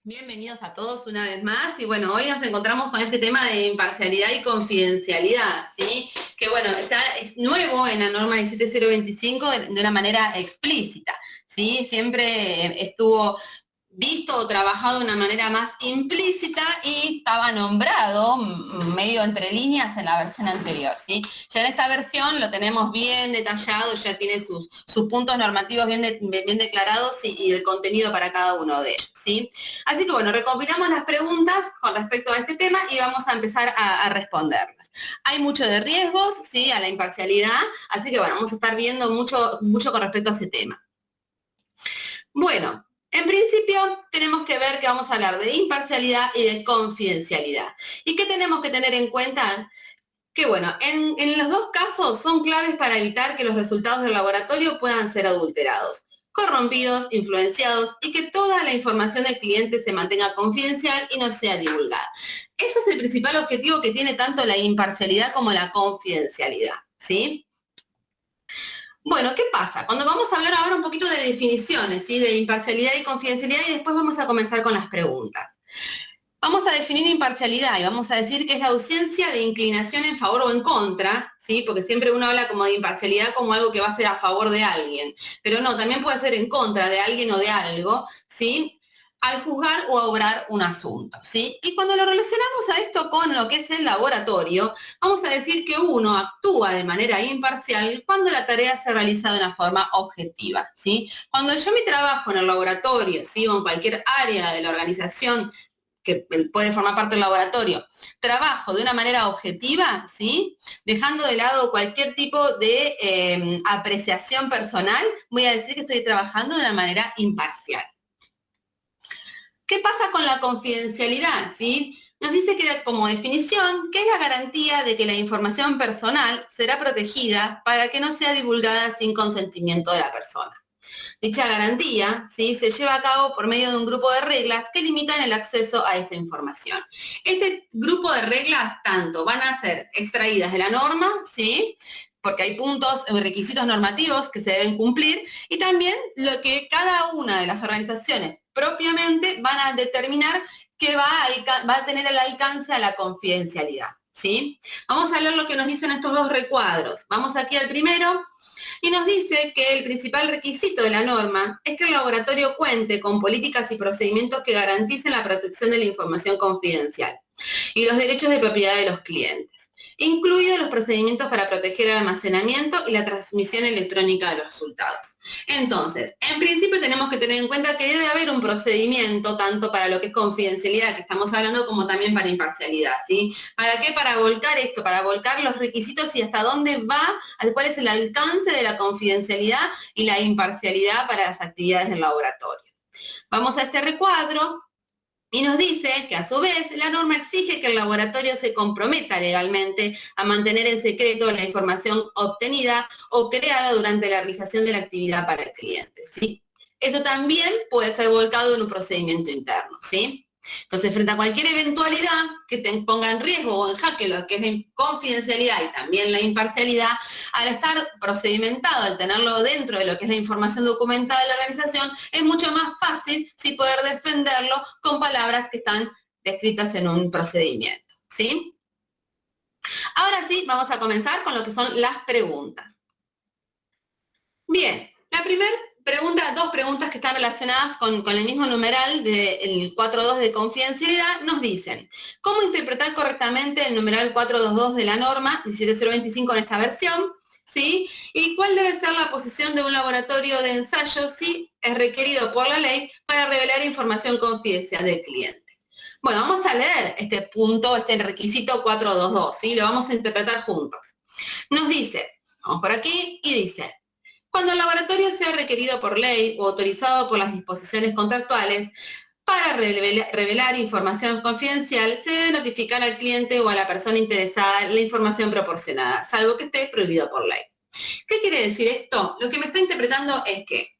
Bienvenidos a todos una vez más y bueno, hoy nos encontramos con este tema de imparcialidad y confidencialidad, ¿sí? Que bueno, es nuevo en la norma 17025 de una manera explícita, ¿sí? Siempre estuvo visto o trabajado de una manera más implícita y estaba nombrado medio entre líneas en la versión anterior, ¿sí? Ya en esta versión lo tenemos bien detallado, ya tiene sus puntos normativos bien declarados y el contenido para cada uno de ellos, ¿sí? Así que bueno, recopilamos las preguntas con respecto a este tema y vamos a empezar a responderlas. Hay mucho de riesgos, ¿sí? A la imparcialidad, así que bueno, vamos a estar viendo mucho con respecto a ese tema. Bueno, en principio tenemos que ver que vamos a hablar de imparcialidad y de confidencialidad. ¿Y qué tenemos que tener en cuenta? Que bueno, en los dos casos son claves para evitar que los resultados del laboratorio puedan ser adulterados, corrompidos, influenciados y que toda la información del cliente se mantenga confidencial y no sea divulgada. Eso es el principal objetivo que tiene tanto la imparcialidad como la confidencialidad, ¿sí? Bueno, ¿qué pasa? Cuando vamos a hablar ahora un poquito de definiciones, ¿sí? De imparcialidad y confidencialidad y después vamos a comenzar con las preguntas. Vamos a definir imparcialidad y vamos a decir que es la ausencia de inclinación en favor o en contra, ¿sí? Porque siempre uno habla como de imparcialidad como algo que va a ser a favor de alguien, pero no, también puede ser en contra de alguien o de algo, ¿sí? Al juzgar o a obrar un asunto, ¿sí? Y cuando lo relacionamos a esto con lo que es el laboratorio, vamos a decir que uno actúa de manera imparcial cuando la tarea se realiza de una forma objetiva, ¿sí? Cuando yo mi trabajo en el laboratorio, ¿sí? O en cualquier área de la organización que puede formar parte del laboratorio, trabajo de una manera objetiva, ¿sí? Dejando de lado cualquier tipo de apreciación personal, voy a decir que estoy trabajando de una manera imparcial. ¿Qué pasa con la confidencialidad? ¿Sí? Nos dice que como definición, que es la garantía de que la información personal será protegida para que no sea divulgada sin consentimiento de la persona. Dicha garantía, ¿sí? Se lleva a cabo por medio de un grupo de reglas que limitan el acceso a esta información. Este grupo de reglas tanto van a ser extraídas de la norma, ¿sí? Porque hay puntos, requisitos normativos que se deben cumplir, y también lo que cada una de las organizaciones propiamente van a determinar que va a tener el alcance a la confidencialidad, ¿sí? Vamos a leer lo que nos dicen estos dos recuadros. Vamos aquí al primero, y nos dice que el principal requisito de la norma es que el laboratorio cuente con políticas y procedimientos que garanticen la protección de la información confidencial y los derechos de propiedad de los clientes, incluidos los procedimientos para proteger el almacenamiento y la transmisión electrónica de los resultados. Entonces, en principio tenemos que tener en cuenta que debe haber un procedimiento tanto para lo que es confidencialidad, que estamos hablando, como también para imparcialidad, ¿sí? ¿Para qué? Para volcar esto, para volcar los requisitos y hasta dónde va, cuál es el alcance de la confidencialidad y la imparcialidad para las actividades del laboratorio. Vamos a este recuadro. Y nos dice que a su vez la norma exige que el laboratorio se comprometa legalmente a mantener en secreto la información obtenida o creada durante la realización de la actividad para el cliente, ¿sí? Esto también puede ser volcado en un procedimiento interno, ¿sí? Entonces, frente a cualquier eventualidad que te ponga en riesgo o en jaque lo que es la confidencialidad y también la imparcialidad, al estar procedimentado, al tenerlo dentro de lo que es la información documentada de la organización, es mucho más fácil sí poder defenderlo con palabras que están descritas en un procedimiento, ¿sí? Ahora sí, vamos a comenzar con lo que son las preguntas. Bien, la primera pregunta, dos preguntas que están relacionadas con el mismo numeral del 4.2 de confidencialidad, nos dicen, ¿cómo interpretar correctamente el numeral 4.2.2 de la norma 17025 en esta versión? ¿Sí? ¿Y cuál debe ser la posición de un laboratorio de ensayo si es requerido por la ley para revelar información confidencial del cliente? Bueno, vamos a leer este punto, este requisito 4.2.2, ¿sí? Lo vamos a interpretar juntos. Nos dice, vamos por aquí, y dice, cuando el laboratorio sea requerido por ley o autorizado por las disposiciones contractuales para revelar información confidencial, se debe notificar al cliente o a la persona interesada la información proporcionada, salvo que esté prohibido por ley. ¿Qué quiere decir esto? Lo que me está interpretando es que,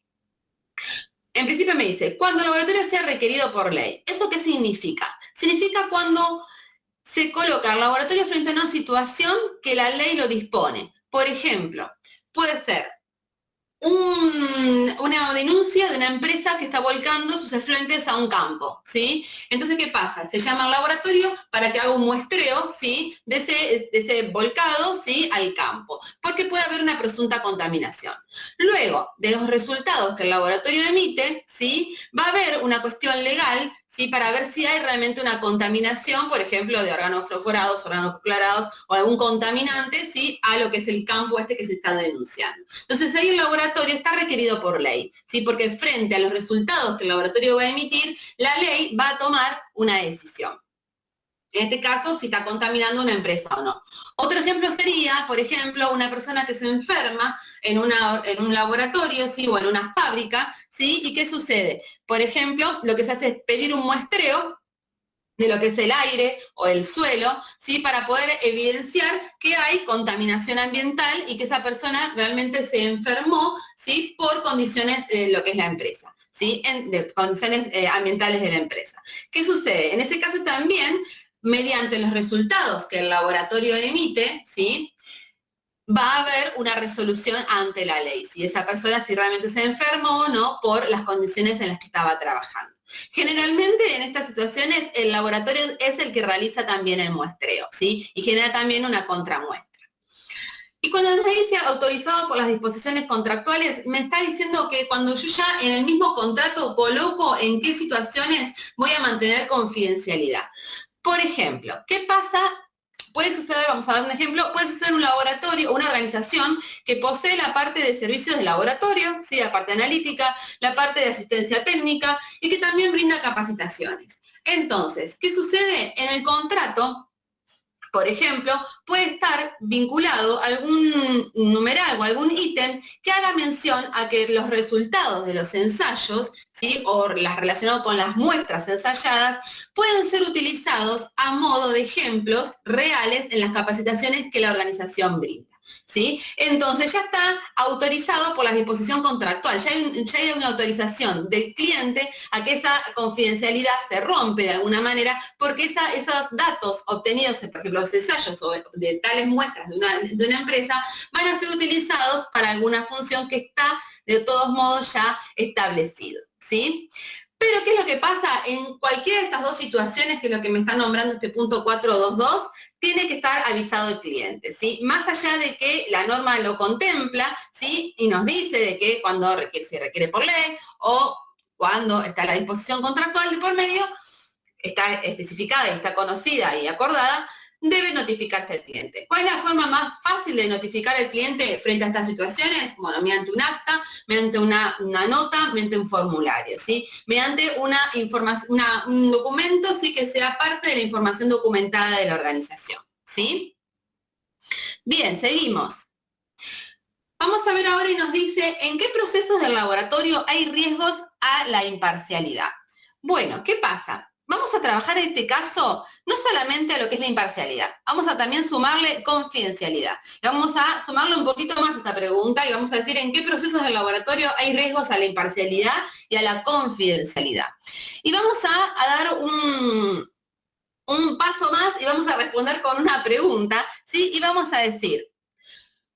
en principio me dice, cuando el laboratorio sea requerido por ley. ¿Eso qué significa? Significa cuando se coloca al laboratorio frente a una situación que la ley lo dispone. Por ejemplo, puede ser una denuncia de una empresa que está volcando sus efluentes a un campo, ¿sí? Entonces, ¿qué pasa? Se llama al laboratorio para que haga un muestreo, ¿sí? De ese volcado, ¿sí? Al campo, porque puede haber una presunta contaminación. Luego, de los resultados que el laboratorio emite, ¿sí? Va a haber una cuestión legal, ¿sí? Para ver si hay realmente una contaminación, por ejemplo, de órganos fluorados, órganos clarados o algún contaminante, ¿sí? A lo que es el campo que se está denunciando. Entonces ahí el laboratorio está requerido por ley, ¿sí? Porque frente a los resultados que el laboratorio va a emitir, la ley va a tomar una decisión. En este caso, si está contaminando una empresa o no. Otro ejemplo sería, por ejemplo, una persona que se enferma en un laboratorio, ¿sí? O en una fábrica, ¿sí? ¿Y qué sucede? Por ejemplo, lo que se hace es pedir un muestreo de lo que es el aire o el suelo, ¿sí? Para poder evidenciar que hay contaminación ambiental y que esa persona realmente se enfermó, ¿sí? Por condiciones de lo que es la empresa, ¿sí? De condiciones ambientales de la empresa. ¿Qué sucede? En ese caso también, mediante los resultados que el laboratorio emite, ¿sí? Va a haber una resolución ante la ley, si esa persona si realmente se enfermó o no por las condiciones en las que estaba trabajando. Generalmente en estas situaciones el laboratorio es el que realiza también el muestreo, ¿sí? Y genera también una contramuestra. Y cuando me dice autorizado por las disposiciones contractuales, me está diciendo que cuando yo ya en el mismo contrato coloco en qué situaciones voy a mantener confidencialidad. Por ejemplo, ¿qué pasa? Puede suceder, vamos a dar un ejemplo, puede suceder un laboratorio o una organización que posee la parte de servicios de laboratorio, ¿sí? La parte analítica, la parte de asistencia técnica y que también brinda capacitaciones. Entonces, ¿qué sucede? En el contrato, por ejemplo, puede estar vinculado a algún numeral o algún ítem que haga mención a que los resultados de los ensayos, ¿sí? O las relacionados con las muestras ensayadas, pueden ser utilizados a modo de ejemplos reales en las capacitaciones que la organización brinda, ¿sí? Entonces ya está autorizado por la disposición contractual, ya hay una autorización del cliente a que esa confidencialidad se rompe de alguna manera porque esos datos obtenidos, por ejemplo, los ensayos o de tales muestras de una empresa, van a ser utilizados para alguna función que está de todos modos ya establecido, ¿sí? Pero ¿qué es lo que pasa? En cualquiera de estas dos situaciones, que es lo que me está nombrando este punto 422, tiene que estar avisado el cliente, ¿sí? Más allá de que la norma lo contempla, ¿sí? Y nos dice de que cuando se requiere por ley o cuando está la disposición contractual de por medio, está especificada y está conocida y acordada, debe notificarse al cliente. ¿Cuál es la forma más fácil de notificar al cliente frente a estas situaciones? Bueno, mediante un acta, mediante una nota, mediante un formulario, ¿sí? Mediante un documento, ¿sí? Que sea parte de la información documentada de la organización, ¿sí? Bien, seguimos. Vamos a ver ahora y nos dice, ¿en qué procesos del laboratorio hay riesgos a la imparcialidad? Bueno, ¿qué pasa? Vamos a trabajar en este caso no solamente a lo que es la imparcialidad, vamos a también sumarle confidencialidad. Vamos a sumarle un poquito más a esta pregunta y vamos a decir en qué procesos del laboratorio hay riesgos a la imparcialidad y a la confidencialidad. Y vamos a dar un paso más y vamos a responder con una pregunta, ¿sí? Y vamos a decir,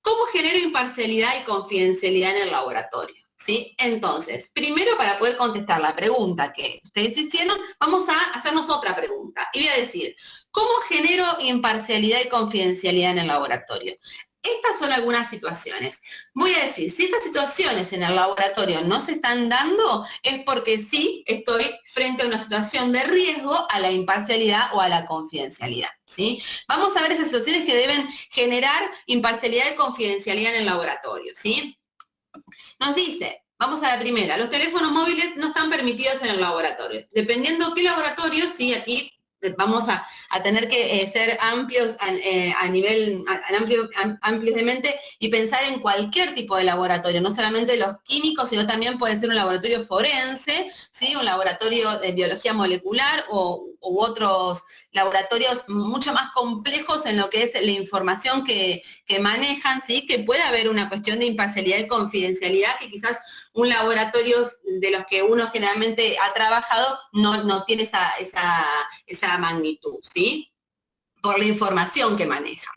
¿cómo genero imparcialidad y confidencialidad en el laboratorio? ¿Sí? Entonces, primero para poder contestar la pregunta que ustedes hicieron, vamos a hacernos otra pregunta. Y voy a decir, ¿cómo genero imparcialidad y confidencialidad en el laboratorio? Estas son algunas situaciones. Voy a decir, si estas situaciones en el laboratorio no se están dando, es porque sí estoy frente a una situación de riesgo a la imparcialidad o a la confidencialidad, ¿sí? Vamos a ver esas situaciones que deben generar imparcialidad y confidencialidad en el laboratorio, ¿sí? Nos dice, vamos a la primera, los teléfonos móviles no están permitidos en el laboratorio. Dependiendo qué laboratorio, sí, aquí vamos a tener que ser amplios amplios de mente y pensar en cualquier tipo de laboratorio, no solamente los químicos, sino también puede ser un laboratorio forense, ¿sí? Un laboratorio de biología molecular u otros laboratorios mucho más complejos en lo que es la información que manejan, ¿sí? Que puede haber una cuestión de imparcialidad y confidencialidad que quizás un laboratorio de los que uno generalmente ha trabajado no tiene esa magnitud, ¿sí? Por la información que maneja.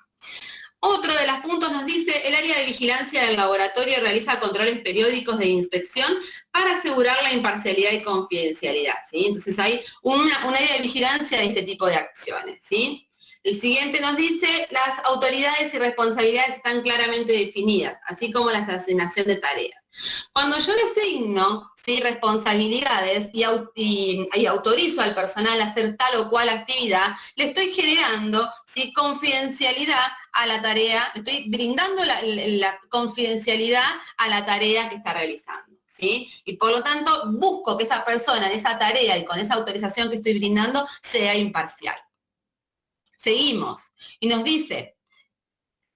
Otro de los puntos nos dice, el área de vigilancia del laboratorio realiza controles periódicos de inspección para asegurar la imparcialidad y confidencialidad, ¿sí? Entonces hay un área de vigilancia de este tipo de acciones, ¿sí? El siguiente nos dice, las autoridades y responsabilidades están claramente definidas, así como la asignación de tareas. Cuando yo designo, ¿sí?, responsabilidades y autorizo al personal a hacer tal o cual actividad, le estoy generando, ¿sí?, confidencialidad a la tarea, estoy brindando la confidencialidad a la tarea que está realizando, ¿sí? Y por lo tanto busco que esa persona en esa tarea y con esa autorización que estoy brindando sea imparcial. Seguimos y nos dice,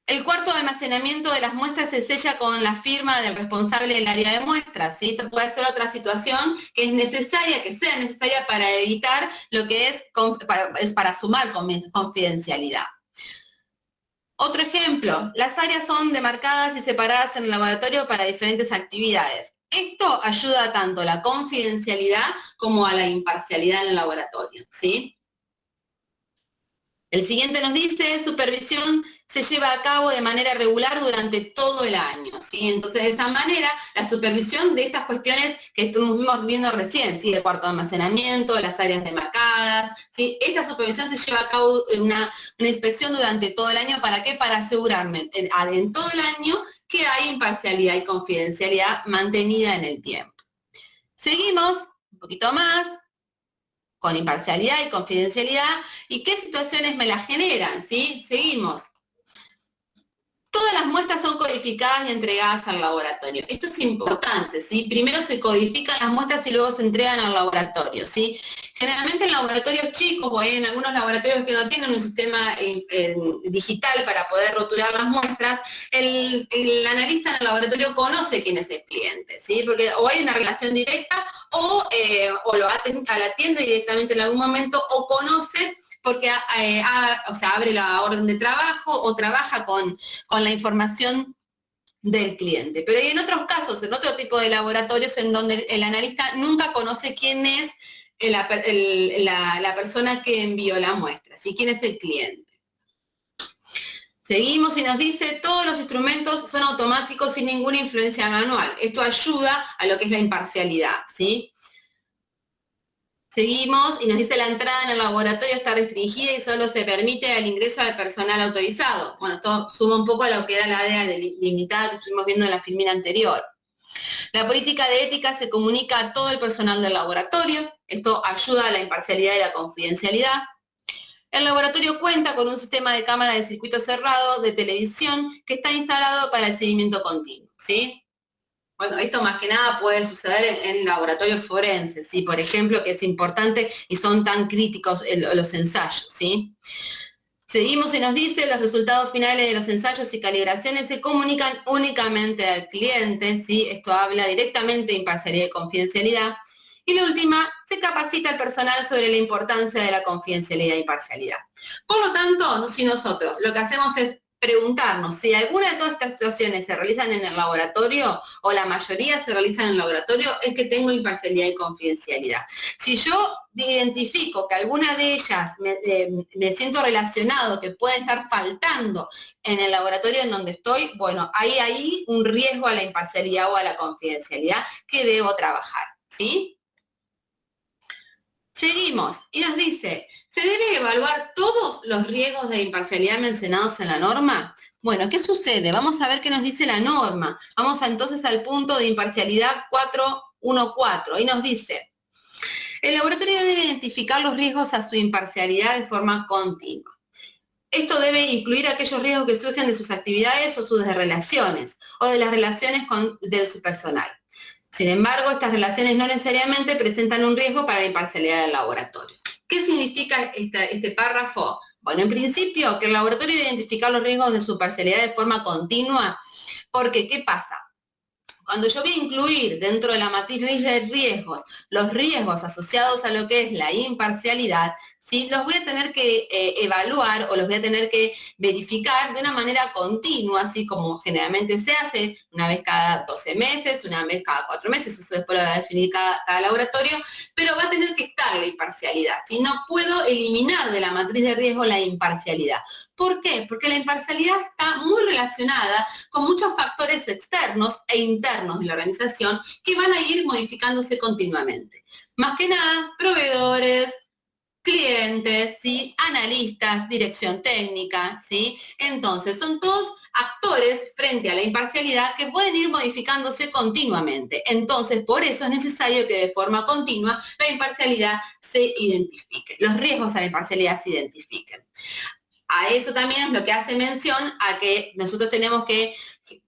el cuarto de almacenamiento de las muestras se sella con la firma del responsable del área de muestras, ¿sí? Esto puede ser otra situación que es necesaria, que sea necesaria para evitar lo que es para sumar confidencialidad. Otro ejemplo, las áreas son demarcadas y separadas en el laboratorio para diferentes actividades. Esto ayuda tanto a la confidencialidad como a la imparcialidad en el laboratorio, ¿sí? El siguiente nos dice, supervisión se lleva a cabo de manera regular durante todo el año, ¿sí? Entonces, de esa manera, la supervisión de estas cuestiones que estuvimos viendo recién, ¿sí?, el cuarto de almacenamiento, las áreas demarcadas, ¿sí? Esta supervisión se lleva a cabo una inspección durante todo el año, ¿para qué? Para asegurarme en todo el año que hay imparcialidad y confidencialidad mantenida en el tiempo. Seguimos, un poquito más, con imparcialidad y confidencialidad, y qué situaciones me las generan, ¿sí? Seguimos. Todas las muestras son codificadas y entregadas al laboratorio. Esto es importante, ¿sí? Primero se codifican las muestras y luego se entregan al laboratorio, ¿sí? Generalmente en laboratorios chicos o en algunos laboratorios que no tienen un sistema digital para poder rotular las muestras, el analista en el laboratorio conoce quién es el cliente, ¿sí? Porque o hay una relación directa o lo atiende directamente en algún momento o conoce porque abre la orden de trabajo o trabaja con la información del cliente. Pero hay en otros casos, en otro tipo de laboratorios, en donde el analista nunca conoce quién es la persona que envió la muestra, ¿sí? Quién es el cliente. Seguimos y nos dice, todos los instrumentos son automáticos sin ninguna influencia manual. Esto ayuda a lo que es la imparcialidad, ¿sí? Seguimos y nos dice la entrada en el laboratorio está restringida y solo se permite el ingreso al personal autorizado. Bueno, esto suma un poco a lo que era la área limitada que estuvimos viendo en la filmina anterior. La política de ética se comunica a todo el personal del laboratorio. Esto ayuda a la imparcialidad y la confidencialidad. El laboratorio cuenta con un sistema de cámara de circuito cerrado de televisión que está instalado para el seguimiento continuo, ¿sí? Bueno, esto más que nada puede suceder en laboratorios forenses, ¿sí? Por ejemplo, que es importante y son tan críticos los ensayos, ¿sí? Seguimos y nos dice, los resultados finales de los ensayos y calibraciones se comunican únicamente al cliente, ¿sí? Esto habla directamente de imparcialidad y confidencialidad. Y la última, se capacita al personal sobre la importancia de la confidencialidad e imparcialidad. Por lo tanto, si nosotros lo que hacemos es preguntarnos si alguna de todas estas situaciones se realizan en el laboratorio o la mayoría se realizan en el laboratorio, es que tengo imparcialidad y confidencialidad. Si yo identifico que alguna de ellas me siento relacionado, que puede estar faltando en el laboratorio en donde estoy, bueno, hay un riesgo a la imparcialidad o a la confidencialidad que debo trabajar, ¿sí? Seguimos y nos dice, ¿se debe evaluar todos los riesgos de imparcialidad mencionados en la norma? Bueno, ¿qué sucede? Vamos a ver qué nos dice la norma. Vamos entonces al punto de imparcialidad 4.1.4 y nos dice, el laboratorio debe identificar los riesgos a su imparcialidad de forma continua. Esto debe incluir aquellos riesgos que surgen de sus actividades o sus relaciones o de las relaciones de su personal. Sin embargo, estas relaciones no necesariamente presentan un riesgo para la imparcialidad del laboratorio. ¿Qué significa este párrafo? Bueno, en principio, que el laboratorio debe identificar los riesgos de su parcialidad de forma continua, porque ¿qué pasa? Cuando yo voy a incluir dentro de la matriz de riesgos los riesgos asociados a lo que es la imparcialidad, ¿sí? Los voy a tener que evaluar o los voy a tener que verificar de una manera continua, así como generalmente se hace, una vez cada 12 meses, una vez cada 4 meses, eso después lo va a definir cada laboratorio, pero va a tener que estar la imparcialidad. Si no puedo eliminar de la matriz de riesgo la imparcialidad. ¿Por qué? Porque la imparcialidad está muy relacionada con muchos factores externos e internos de la organización que van a ir modificándose continuamente. Más que nada, proveedores, clientes, ¿sí? Analistas, dirección técnica, ¿sí? Entonces, son todos actores frente a la imparcialidad que pueden ir modificándose continuamente. Entonces, por eso es necesario que de forma continua la imparcialidad se identifique, los riesgos a la imparcialidad se identifiquen. A eso también es lo que hace mención a que nosotros tenemos que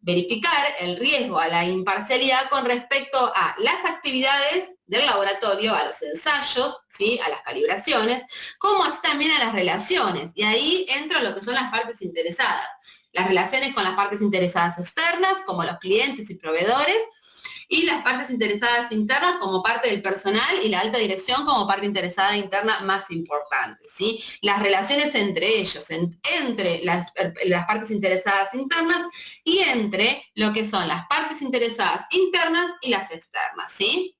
verificar el riesgo a la imparcialidad con respecto a las actividades del laboratorio, a los ensayos, ¿sí? A las calibraciones, como así también a las relaciones. Y ahí entra lo que son las partes interesadas. Las relaciones con las partes interesadas externas, como los clientes y proveedores, y las partes interesadas internas como parte del personal y la alta dirección como parte interesada interna más importante, ¿sí? Las relaciones entre ellos, entre las partes interesadas internas y entre lo que son las partes interesadas internas y las externas, ¿sí?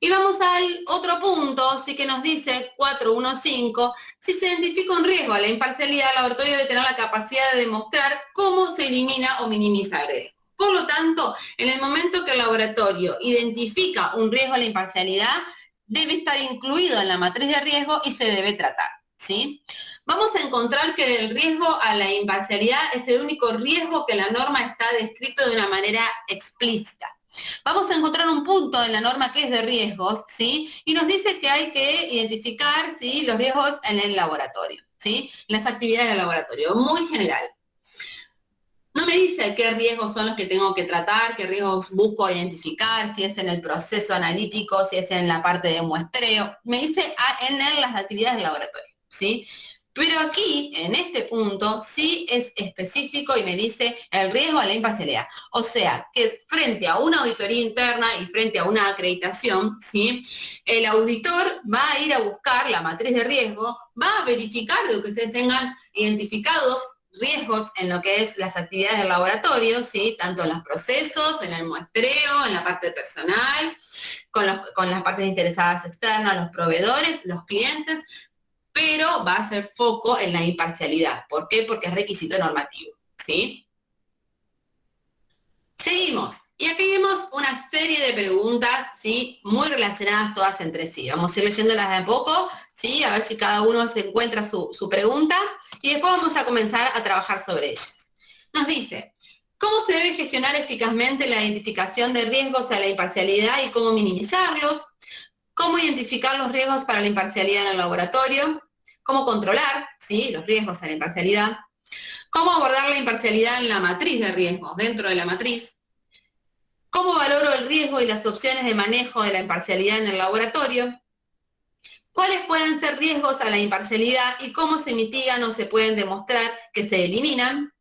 Y vamos al otro punto, sí que nos dice 4.1.5, si se identifica un riesgo a la imparcialidad, el laboratorio debe tener la capacidad de demostrar cómo se elimina o minimiza el riesgo. Por lo tanto, en el momento que el laboratorio identifica un riesgo a la imparcialidad, debe estar incluido en la matriz de riesgo y se debe tratar, ¿sí? Vamos a encontrar que el riesgo a la imparcialidad es el único riesgo que la norma está descrito de una manera explícita. Vamos a encontrar un punto en la norma que es de riesgos, ¿sí? Y nos dice que hay que identificar, ¿sí? Los riesgos en el laboratorio, ¿sí? Las actividades del laboratorio, muy general. No me dice qué riesgos son los que tengo que tratar, qué riesgos busco identificar, si es en el proceso analítico, si es en la parte de muestreo. Me dice en las actividades del laboratorio, ¿sí? Pero aquí, en este punto, sí es específico y me dice el riesgo a la imparcialidad. O sea, que frente a una auditoría interna y frente a una acreditación, ¿sí? El auditor va a ir a buscar la matriz de riesgo, va a verificar de lo que ustedes tengan identificados riesgos en lo que es las actividades del laboratorio, ¿sí? Tanto en los procesos, en el muestreo, en la parte personal, con las partes interesadas externas, los proveedores, los clientes, pero va a hacer foco en la imparcialidad. ¿Por qué? Porque es requisito normativo, ¿sí? Seguimos. Y aquí vemos una serie de preguntas, ¿sí? Muy relacionadas todas entre sí. Vamos a ir leyéndolas de a poco, ¿sí? A ver si cada uno se encuentra su pregunta y después vamos a comenzar a trabajar sobre ellas. Nos dice, ¿cómo se debe gestionar eficazmente la identificación de riesgos a la imparcialidad y cómo minimizarlos? ¿Cómo identificar los riesgos para la imparcialidad en el laboratorio? ¿Cómo controlar, ¿sí? Los riesgos a la imparcialidad? ¿Cómo abordar la imparcialidad en la matriz de riesgos, dentro de la matriz? ¿Cómo valoro el riesgo y las opciones de manejo de la imparcialidad en el laboratorio? ¿Cuáles pueden ser riesgos a la imparcialidad y cómo se mitigan o se pueden demostrar que se eliminan?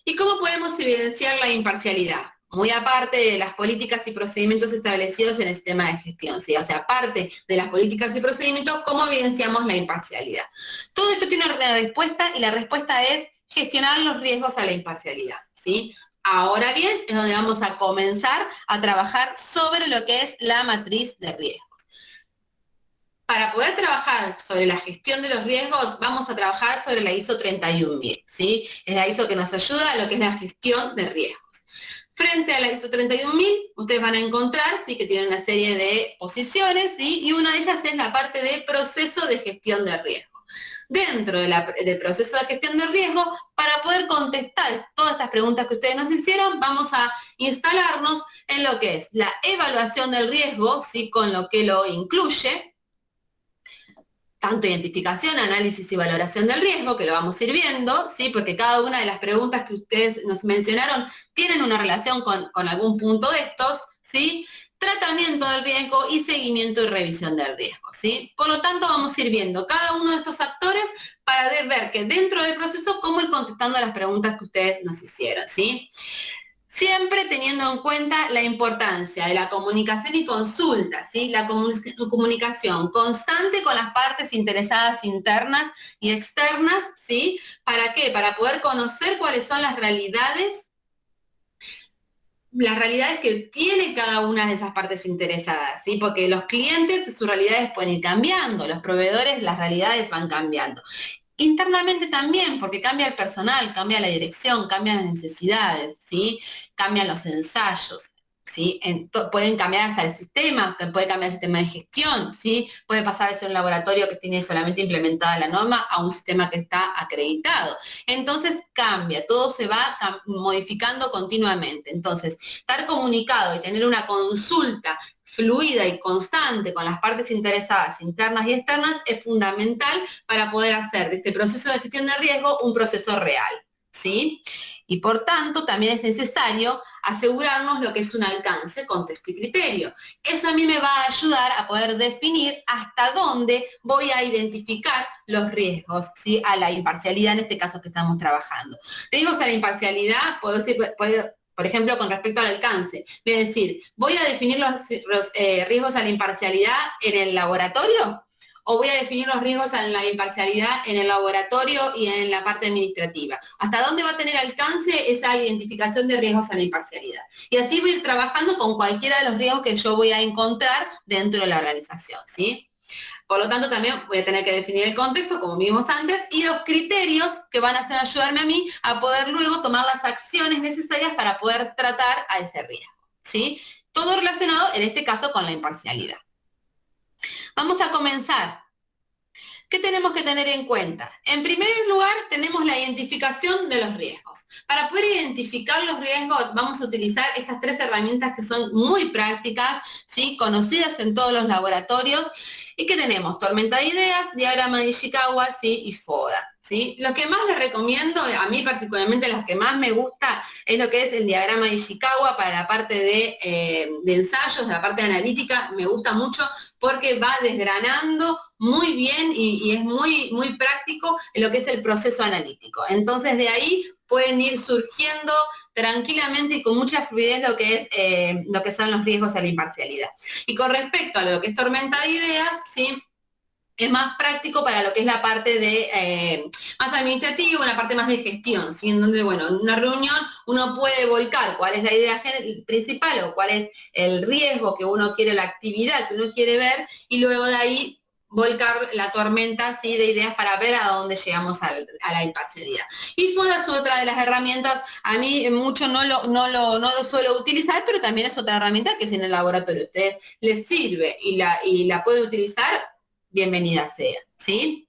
¿Y cómo podemos evidenciar la imparcialidad? Muy aparte de las políticas y procedimientos establecidos en el sistema de gestión, ¿sí? O sea, aparte de las políticas y procedimientos, ¿cómo evidenciamos la imparcialidad? Todo esto tiene una respuesta y la respuesta es gestionar los riesgos a la imparcialidad, ¿sí? Ahora bien, es donde vamos a comenzar a trabajar sobre lo que es la matriz de riesgos. Para poder trabajar sobre la gestión de los riesgos, vamos a trabajar sobre la ISO 31000, ¿sí? Es la ISO que nos ayuda a lo que es la gestión de riesgos. Frente a la ISO 31000, ustedes van a encontrar, ¿sí? Que tiene una serie de posiciones, ¿sí? Y una de ellas es la parte de proceso de gestión de riesgo. Dentro del proceso de gestión de riesgo, para poder contestar todas estas preguntas que ustedes nos hicieron, vamos a instalarnos en lo que es la evaluación del riesgo, ¿sí? Con lo que lo incluye, tanto identificación, análisis y valoración del riesgo, que lo vamos a ir viendo, ¿sí? Porque cada una de las preguntas que ustedes nos mencionaron tienen una relación con algún punto de estos, ¿sí? Tratamiento del riesgo y seguimiento y revisión del riesgo, ¿sí? Por lo tanto, vamos a ir viendo cada uno de estos actores para ver que dentro del proceso, cómo ir contestando las preguntas que ustedes nos hicieron, ¿sí? Siempre teniendo en cuenta la importancia de la comunicación y consulta, ¿sí? La comunicación constante con las partes interesadas internas y externas, ¿sí? ¿Para qué? Para poder conocer cuáles son las realidades que tiene cada una de esas partes interesadas, ¿sí? Porque los clientes, sus realidades pueden ir cambiando, los proveedores, las realidades van cambiando. Internamente también, porque cambia el personal, cambia la dirección, cambian las necesidades, ¿sí? Cambian los ensayos, ¿sí? Pueden cambiar hasta el sistema, puede cambiar el sistema de gestión, ¿sí? Puede pasar de ser un laboratorio que tiene solamente implementada la norma a un sistema que está acreditado. Entonces cambia, todo se va modificando continuamente. Entonces, estar comunicado y tener una consulta fluida y constante con las partes interesadas internas y externas es fundamental para poder hacer de este proceso de gestión de riesgo un proceso real, ¿sí? Y por tanto también es necesario asegurarnos lo que es un alcance, contexto y criterio. Eso a mí me va a ayudar a poder definir hasta dónde voy a identificar los riesgos, ¿sí? A la imparcialidad en este caso que estamos trabajando. Riesgos a la imparcialidad, por ejemplo, con respecto al alcance, es decir, ¿voy a definir los riesgos a la imparcialidad en el laboratorio? ¿O voy a definir los riesgos a la imparcialidad en el laboratorio y en la parte administrativa? ¿Hasta dónde va a tener alcance esa identificación de riesgos a la imparcialidad? Y así voy a ir trabajando con cualquiera de los riesgos que yo voy a encontrar dentro de la organización, ¿sí? Por lo tanto, también voy a tener que definir el contexto, como vimos antes, y los criterios que van a hacer ayudarme a mí a poder luego tomar las acciones necesarias para poder tratar a ese riesgo, ¿sí? Todo relacionado, en este caso, con la imparcialidad. Vamos a comenzar. ¿Qué tenemos que tener en cuenta? En primer lugar, tenemos la identificación de los riesgos. Para poder identificar los riesgos, vamos a utilizar estas 3 herramientas que son muy prácticas, ¿sí? Conocidas en todos los laboratorios. ¿Y qué tenemos? Tormenta de ideas, diagrama de Ishikawa, ¿sí? Y FODA, ¿sí? Lo que más les recomiendo, a mí particularmente las que más me gusta, es lo que es el diagrama de Ishikawa para la parte de ensayos, la parte de analítica, me gusta mucho porque va desgranando muy bien y es muy, muy práctico en lo que es el proceso analítico. Entonces de ahí pueden ir surgiendo tranquilamente y con mucha fluidez lo que son los riesgos a la imparcialidad. Y con respecto a lo que es tormenta de ideas, ¿sí? Es más práctico para lo que es la parte de más administrativa, una parte más de gestión, ¿sí? En donde, bueno, en una reunión uno puede volcar cuál es la idea principal o cuál es el riesgo que uno quiere, la actividad que uno quiere ver, y luego de ahí volcar la tormenta, ¿sí? De ideas para ver a dónde llegamos a la imparcialidad. Y FODA es otra de las herramientas, a mí mucho no lo suelo utilizar, pero también es otra herramienta que si en el laboratorio a ustedes les sirve y la pueden utilizar, bienvenida sea, ¿sí?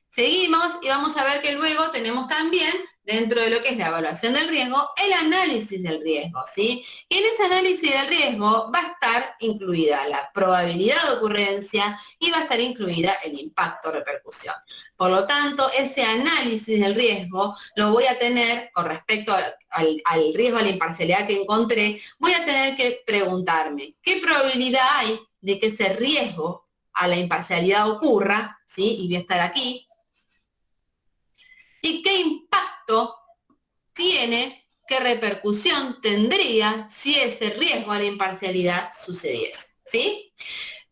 Seguimos y vamos a ver que luego tenemos también, dentro de lo que es la evaluación del riesgo, el análisis del riesgo, ¿sí? Y en ese análisis del riesgo va a estar incluida la probabilidad de ocurrencia y va a estar incluida el impacto repercusión. Por lo tanto, ese análisis del riesgo lo voy a tener con respecto al riesgo, a la imparcialidad que encontré, voy a tener que preguntarme, ¿qué probabilidad hay de que ese riesgo a la imparcialidad ocurra, ¿sí? Y voy a estar aquí. ¿Y qué impacto tiene, qué repercusión tendría si ese riesgo a la imparcialidad sucediese? ¿Sí?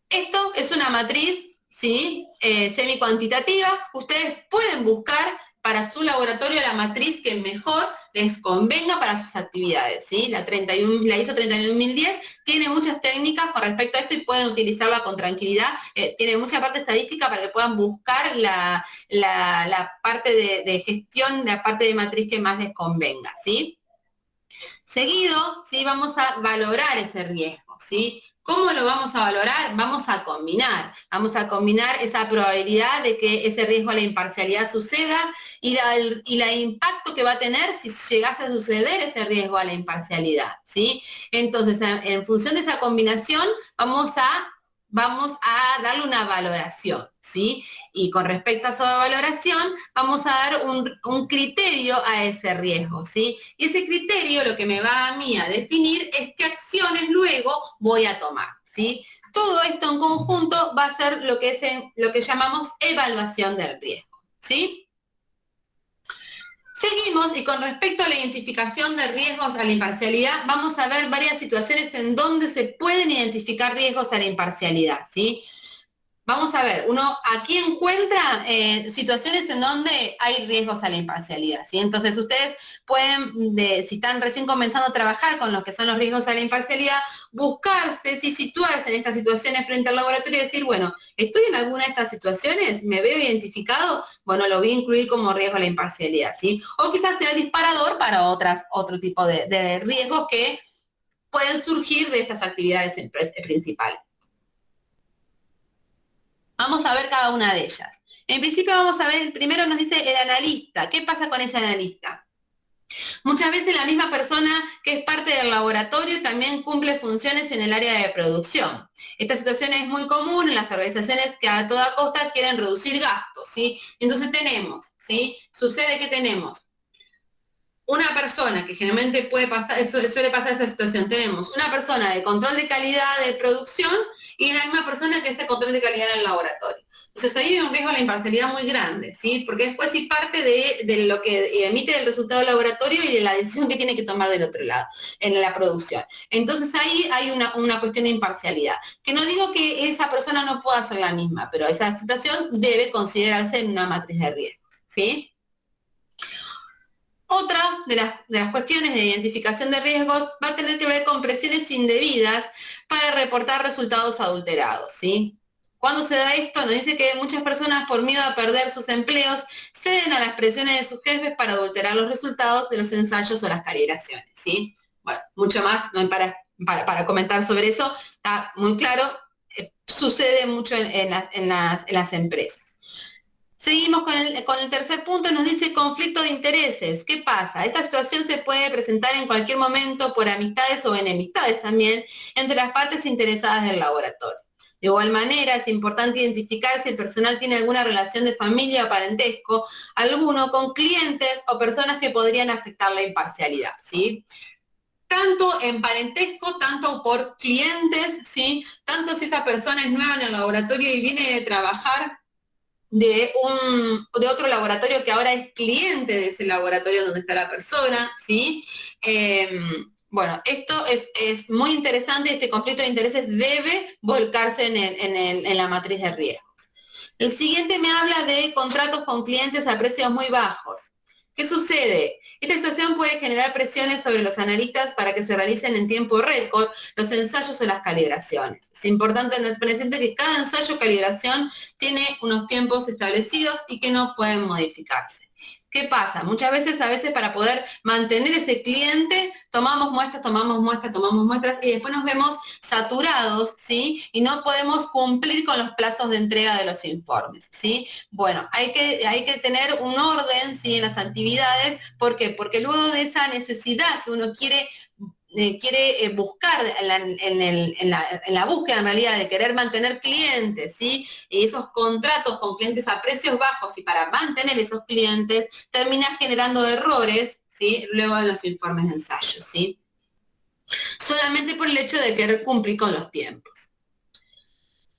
Esto es una matriz, ¿sí? Semi-cuantitativa. Ustedes pueden buscar para su laboratorio la matriz que mejor les convenga para sus actividades, ¿sí? La ISO 31010 tiene muchas técnicas con respecto a esto y pueden utilizarla con tranquilidad. Tiene mucha parte estadística para que puedan buscar la parte de gestión, la parte de matriz que más les convenga, ¿sí? Seguido, ¿sí? Vamos a valorar ese riesgo, ¿sí? ¿Cómo lo vamos a valorar? Vamos a combinar esa probabilidad de que ese riesgo a la imparcialidad suceda y la impacto que va a tener si llegase a suceder ese riesgo a la imparcialidad, ¿sí? Entonces, en función de esa combinación, vamos a darle una valoración, ¿sí? Y con respecto a esa valoración, vamos a dar un criterio a ese riesgo, ¿sí? Y ese criterio lo que me va a mí a definir es qué acciones luego voy a tomar, ¿sí? Todo esto en conjunto va a ser lo que llamamos evaluación del riesgo, ¿sí? Seguimos y con respecto a la identificación de riesgos a la imparcialidad, vamos a ver varias situaciones en donde se pueden identificar riesgos a la imparcialidad, ¿sí? Vamos a ver, uno aquí encuentra situaciones en donde hay riesgos a la imparcialidad, ¿sí? Entonces ustedes pueden, si están recién comenzando a trabajar con lo que son los riesgos a la imparcialidad, buscarse, sí, situarse en estas situaciones frente al laboratorio y decir, bueno, ¿estoy en alguna de estas situaciones? ¿Me veo identificado? Bueno, lo voy a incluir como riesgo a la imparcialidad, ¿sí? O quizás sea el disparador para otro tipo de riesgos que pueden surgir de estas actividades principales. Vamos a ver cada una de ellas. En principio vamos a ver, el primero nos dice el analista. ¿Qué pasa con ese analista? Muchas veces la misma persona que es parte del laboratorio también cumple funciones en el área de producción. Esta situación es muy común en las organizaciones que a toda costa quieren reducir gastos, ¿sí? Entonces tenemos, ¿sí? Sucede que tenemos una persona que generalmente puede pasar, suele pasar esa situación, tenemos una persona de control de calidad de producción y la misma persona que hace control de calidad en el laboratorio. Entonces ahí hay un riesgo de la imparcialidad muy grande, ¿sí? Porque después sí parte de lo que emite el resultado del laboratorio y de la decisión que tiene que tomar del otro lado, en la producción. Entonces ahí hay una cuestión de imparcialidad. Que no digo que esa persona no pueda hacer la misma, pero esa situación debe considerarse en una matriz de riesgos, ¿sí? Otra de las cuestiones de identificación de riesgos va a tener que ver con presiones indebidas para reportar resultados adulterados, ¿sí? Cuando se da esto, nos dice que muchas personas por miedo a perder sus empleos ceden a las presiones de sus jefes para adulterar los resultados de los ensayos o las calibraciones, ¿sí? Bueno, mucho más no hay para comentar sobre eso, está muy claro, sucede mucho en las empresas. Seguimos con el tercer punto, nos dice conflicto de intereses. ¿Qué pasa? Esta situación se puede presentar en cualquier momento por amistades o enemistades también entre las partes interesadas del laboratorio. De igual manera, es importante identificar si el personal tiene alguna relación de familia o parentesco, alguno con clientes o personas que podrían afectar la imparcialidad, ¿sí? Tanto en parentesco, tanto por clientes, ¿sí? Tanto si esa persona es nueva en el laboratorio y viene de trabajar de otro laboratorio que ahora es cliente de ese laboratorio donde está la persona, ¿sí? Bueno, esto es muy interesante, este conflicto de intereses debe volcarse en la matriz de riesgos. El siguiente me habla de contratos con clientes a precios muy bajos. ¿Qué sucede? Esta situación puede generar presiones sobre los analistas para que se realicen en tiempo récord los ensayos o las calibraciones. Es importante tener presente que cada ensayo o calibración tiene unos tiempos establecidos y que no pueden modificarse. ¿Qué pasa? Muchas veces, para poder mantener ese cliente, tomamos muestras y después nos vemos saturados, ¿sí? Y no podemos cumplir con los plazos de entrega de los informes, ¿sí? Bueno, hay que tener un orden, ¿sí? En las actividades. ¿Por qué? Porque luego de esa necesidad que uno quiere buscar en la búsqueda en realidad de querer mantener clientes, ¿sí? Y esos contratos con clientes a precios bajos y para mantener esos clientes termina generando errores, ¿sí? Luego en los informes de ensayo, ¿sí? Solamente por el hecho de querer cumplir con los tiempos.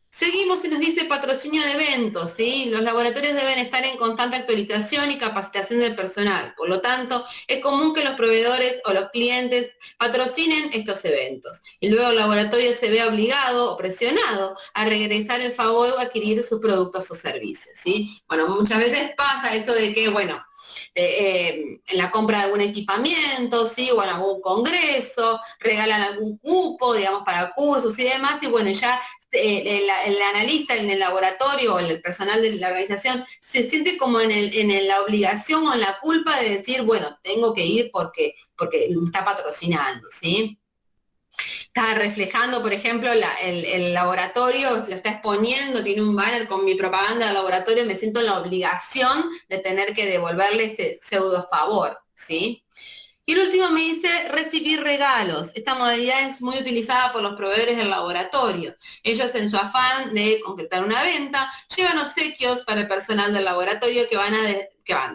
Seguimos y nos dice patrocinio de eventos, ¿sí? Los laboratorios deben estar en constante actualización y capacitación del personal. Por lo tanto, es común que los proveedores o los clientes patrocinen estos eventos. Y luego el laboratorio se ve obligado o presionado a regresar el favor o adquirir sus productos o servicios, ¿sí? Bueno, muchas veces pasa eso de que, bueno, en la compra de algún equipamiento, ¿sí? O en algún congreso, regalan algún cupo, digamos, para cursos y demás, y bueno, ya el analista en el laboratorio o el personal de la organización se siente como en la obligación o en la culpa de decir, bueno, tengo que ir porque me está patrocinando, ¿sí? Está reflejando, por ejemplo, el laboratorio, lo está exponiendo, tiene un banner con mi propaganda del laboratorio, me siento en la obligación de tener que devolverle ese pseudo favor, ¿sí? Y el último me dice recibir regalos. Esta modalidad es muy utilizada por los proveedores del laboratorio. Ellos, en su afán de concretar una venta, llevan obsequios para el personal del laboratorio que van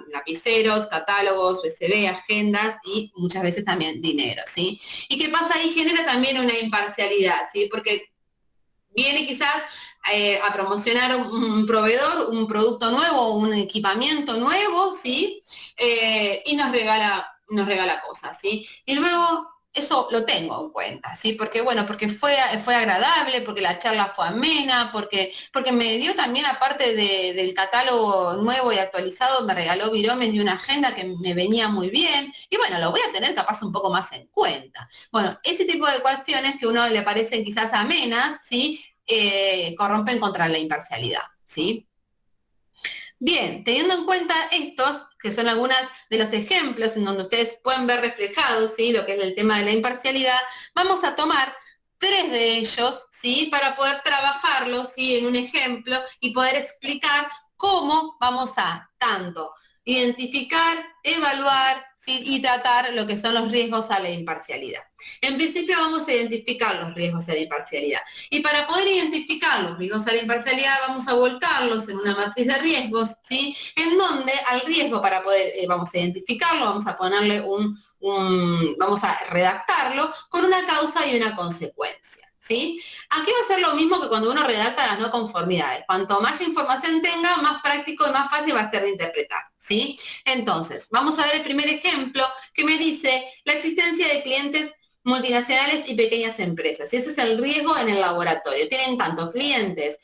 lapiceros, catálogos, USB, agendas y muchas veces también dinero, ¿sí? ¿Y qué pasa ahí? Genera también una imparcialidad, ¿sí? Porque viene quizás a promocionar un proveedor, un producto nuevo, un equipamiento nuevo, ¿sí? Y nos regala cosas, ¿sí? Y luego eso lo tengo en cuenta, ¿sí? Porque, bueno, porque fue agradable, porque la charla fue amena, porque me dio también, aparte del catálogo nuevo y actualizado, me regaló viromes y una agenda que me venía muy bien, y bueno, lo voy a tener capaz un poco más en cuenta. Bueno, ese tipo de cuestiones que a uno le parecen quizás amenas, ¿sí? Corrompen contra la imparcialidad, ¿sí? Bien, teniendo en cuenta estos, que son algunos de los ejemplos en donde ustedes pueden ver reflejados, ¿sí?, lo que es el tema de la imparcialidad, vamos a tomar 3 de ellos, ¿sí?, para poder trabajarlos, ¿sí?, en un ejemplo y poder explicar cómo vamos a tanto identificar, evaluar, ¿sí?, y tratar lo que son los riesgos a la imparcialidad. En principio vamos a identificar los riesgos a la imparcialidad. Y para poder identificar los riesgos a la imparcialidad vamos a volcarlos en una matriz de riesgos, ¿sí?, en donde al riesgo, para poder, vamos a identificarlo, vamos a ponerle vamos a redactarlo con una causa y una consecuencia, ¿sí? Aquí va a ser lo mismo que cuando uno redacta las no conformidades. Cuanto más información tenga, más práctico y más fácil va a ser de interpretar, ¿sí? Entonces, vamos a ver el primer ejemplo que me dice la existencia de clientes multinacionales y pequeñas empresas. Y ese es el riesgo en el laboratorio. Tienen tanto clientes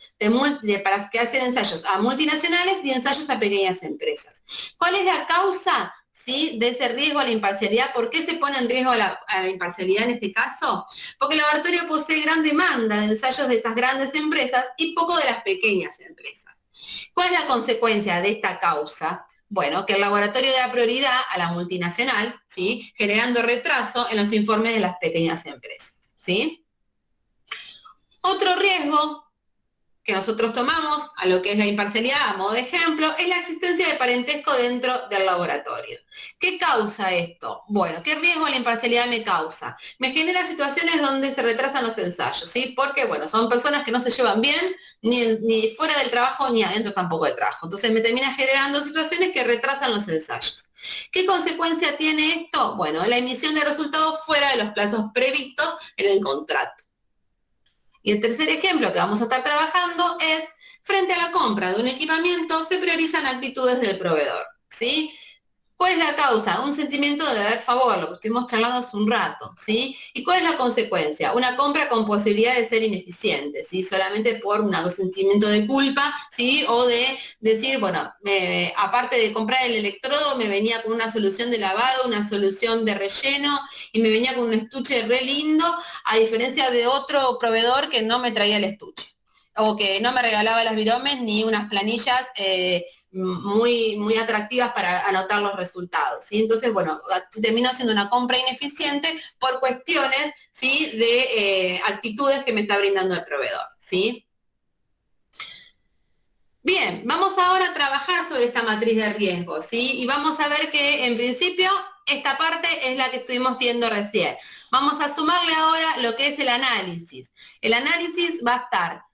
para que hacen ensayos a multinacionales y ensayos a pequeñas empresas. ¿Cuál es la causa, ¿sí?, de ese riesgo a la imparcialidad? ¿Por qué se pone en riesgo a la imparcialidad en este caso? Porque el laboratorio posee gran demanda de ensayos de esas grandes empresas y poco de las pequeñas empresas. ¿Cuál es la consecuencia de esta causa? Bueno, que el laboratorio da prioridad a la multinacional, ¿sí?, generando retraso en los informes de las pequeñas empresas, ¿sí? Otro riesgo que nosotros tomamos a lo que es la imparcialidad, a modo de ejemplo, es la existencia de parentesco dentro del laboratorio. ¿Qué causa esto? Bueno, ¿qué riesgo a la imparcialidad me causa? Me genera situaciones donde se retrasan los ensayos, ¿sí? Porque, bueno, son personas que no se llevan bien, ni fuera del trabajo, ni adentro tampoco del trabajo. Entonces me termina generando situaciones que retrasan los ensayos. ¿Qué consecuencia tiene esto? Bueno, la emisión de resultados fuera de los plazos previstos en el contrato. Y el tercer ejemplo que vamos a estar trabajando es, frente a la compra de un equipamiento, se priorizan actitudes del proveedor, ¿sí? ¿Cuál es la causa? Un sentimiento de deber favor, lo que estuvimos charlando hace un rato, ¿sí? ¿Y cuál es la consecuencia? Una compra con posibilidad de ser ineficiente, ¿sí? Solamente por un sentimiento de culpa, ¿sí? O de decir, bueno, aparte de comprar el electrodo, me venía con una solución de lavado, una solución de relleno, y me venía con un estuche re lindo, a diferencia de otro proveedor que no me traía el estuche, o que no me regalaba las viromes ni unas planillas muy atractivas para anotar los resultados, ¿sí? Entonces, bueno, termino haciendo una compra ineficiente por cuestiones, ¿sí?, de actitudes que me está brindando el proveedor, ¿sí? Bien, vamos ahora a trabajar sobre esta matriz de riesgos, ¿sí? Y vamos a ver que, en principio, esta parte es la que estuvimos viendo recién. Vamos a sumarle ahora lo que es el análisis. El análisis va a estar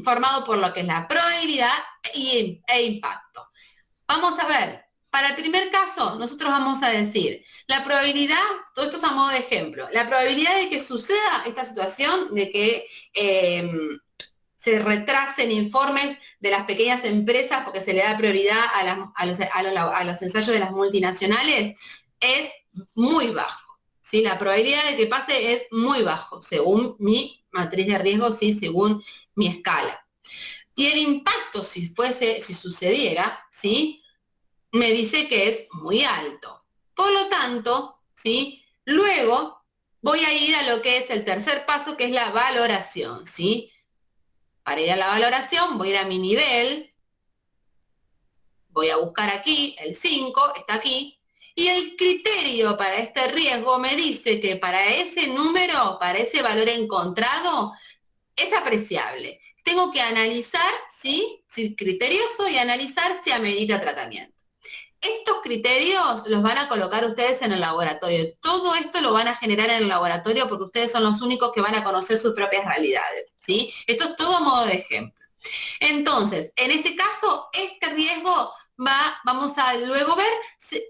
formado por lo que es la probabilidad e impacto. Vamos a ver, para el primer caso, nosotros vamos a decir, la probabilidad, todo esto es a modo de ejemplo, la probabilidad de que suceda esta situación, de que se retrasen informes de las pequeñas empresas porque se le da prioridad a los ensayos de las multinacionales, es muy bajo, ¿sí? La probabilidad de que pase es muy bajo, según mi matriz de riesgo, ¿sí?, según mi escala. Y el impacto, si sucediera, ¿sí?, me dice que es muy alto. Por lo tanto, ¿sí?, luego voy a ir a lo que es el tercer paso, que es la valoración, ¿sí? Para ir a la valoración, voy a ir a mi nivel, voy a buscar aquí, el 5, está aquí, y el criterio para este riesgo me dice que para ese número, para ese valor encontrado, es apreciable. Tengo que analizar, ¿sí?, ser criterioso y analizar si amerita tratamiento. Estos criterios los van a colocar ustedes en el laboratorio. Todo esto lo van a generar en el laboratorio porque ustedes son los únicos que van a conocer sus propias realidades, ¿sí? Esto es todo a modo de ejemplo. Entonces, en este caso, este riesgo vamos a luego ver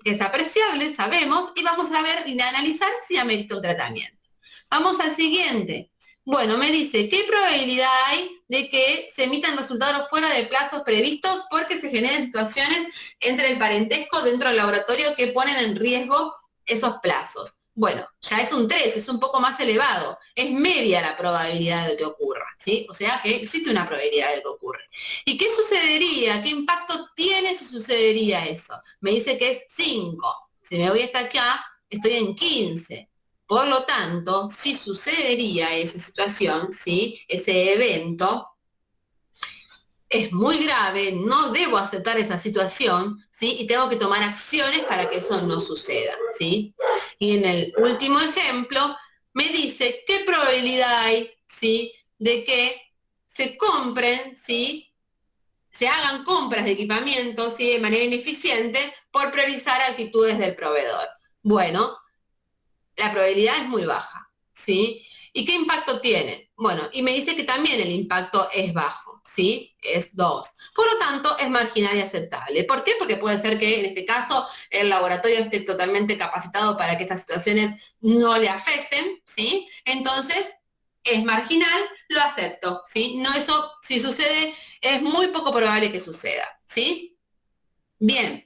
que es apreciable, sabemos, y vamos a ver y analizar si amerita un tratamiento. Vamos al siguiente. Bueno, me dice, ¿qué probabilidad hay de que se emitan resultados fuera de plazos previstos porque se generen situaciones entre el parentesco dentro del laboratorio que ponen en riesgo esos plazos? Bueno, ya es un 3, es un poco más elevado, es media la probabilidad de que ocurra, ¿sí? O sea que existe una probabilidad de que ocurra. ¿Y qué sucedería? ¿Qué impacto tiene si sucedería eso? Me dice que es 5. Si me voy hasta acá, estoy en 15. Por lo tanto, si sucedería esa situación, ¿sí? Ese evento, es muy grave, no debo aceptar esa situación, ¿sí? Y tengo que tomar acciones para que eso no suceda, ¿sí? Y en el último ejemplo, me dice qué probabilidad hay, ¿sí? De que se compren, ¿sí? Se hagan compras de equipamiento, ¿sí? De manera ineficiente por priorizar actitudes del proveedor. Bueno, la probabilidad es muy baja, ¿sí? ¿Y qué impacto tiene? Bueno, y me dice que también el impacto es bajo, ¿sí? Es 2. Por lo tanto, es marginal y aceptable. ¿Por qué? Porque puede ser que en este caso el laboratorio esté totalmente capacitado para que estas situaciones no le afecten, ¿sí? Entonces, es marginal, lo acepto, ¿sí? No, eso, si sucede, es muy poco probable que suceda, ¿sí? Bien.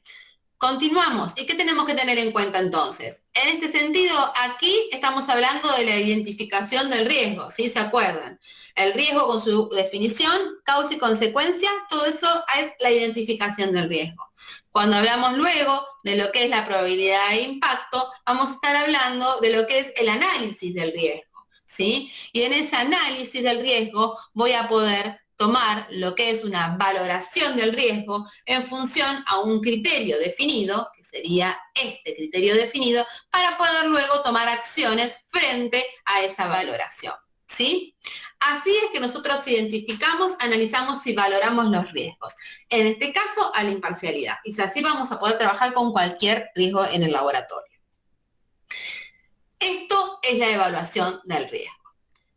Continuamos. ¿Y qué tenemos que tener en cuenta entonces? En este sentido, aquí estamos hablando de la identificación del riesgo, ¿sí? ¿Se acuerdan? El riesgo con su definición, causa y consecuencia, todo eso es la identificación del riesgo. Cuando hablamos luego de lo que es la probabilidad de impacto, vamos a estar hablando de lo que es el análisis del riesgo, ¿sí? Y en ese análisis del riesgo voy a poder tomar lo que es una valoración del riesgo en función a un criterio definido, que sería este criterio definido, para poder luego tomar acciones frente a esa valoración, ¿sí? Así es que nosotros identificamos, analizamos y valoramos los riesgos. En este caso, a la imparcialidad. Y así vamos a poder trabajar con cualquier riesgo en el laboratorio. Esto es la evaluación del riesgo.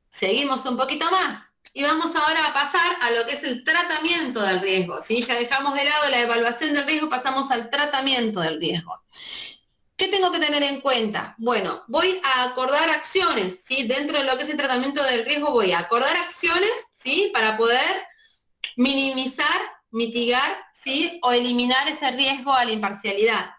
Seguimos un poquito más. Y vamos ahora a pasar a lo que es el tratamiento del riesgo, ¿sí? Ya dejamos de lado la evaluación del riesgo, pasamos al tratamiento del riesgo. ¿Qué tengo que tener en cuenta? Bueno, voy a acordar acciones, ¿sí? Dentro de lo que es el tratamiento del riesgo voy a acordar acciones, ¿sí? Para poder minimizar, mitigar, ¿sí? O eliminar ese riesgo a la imparcialidad.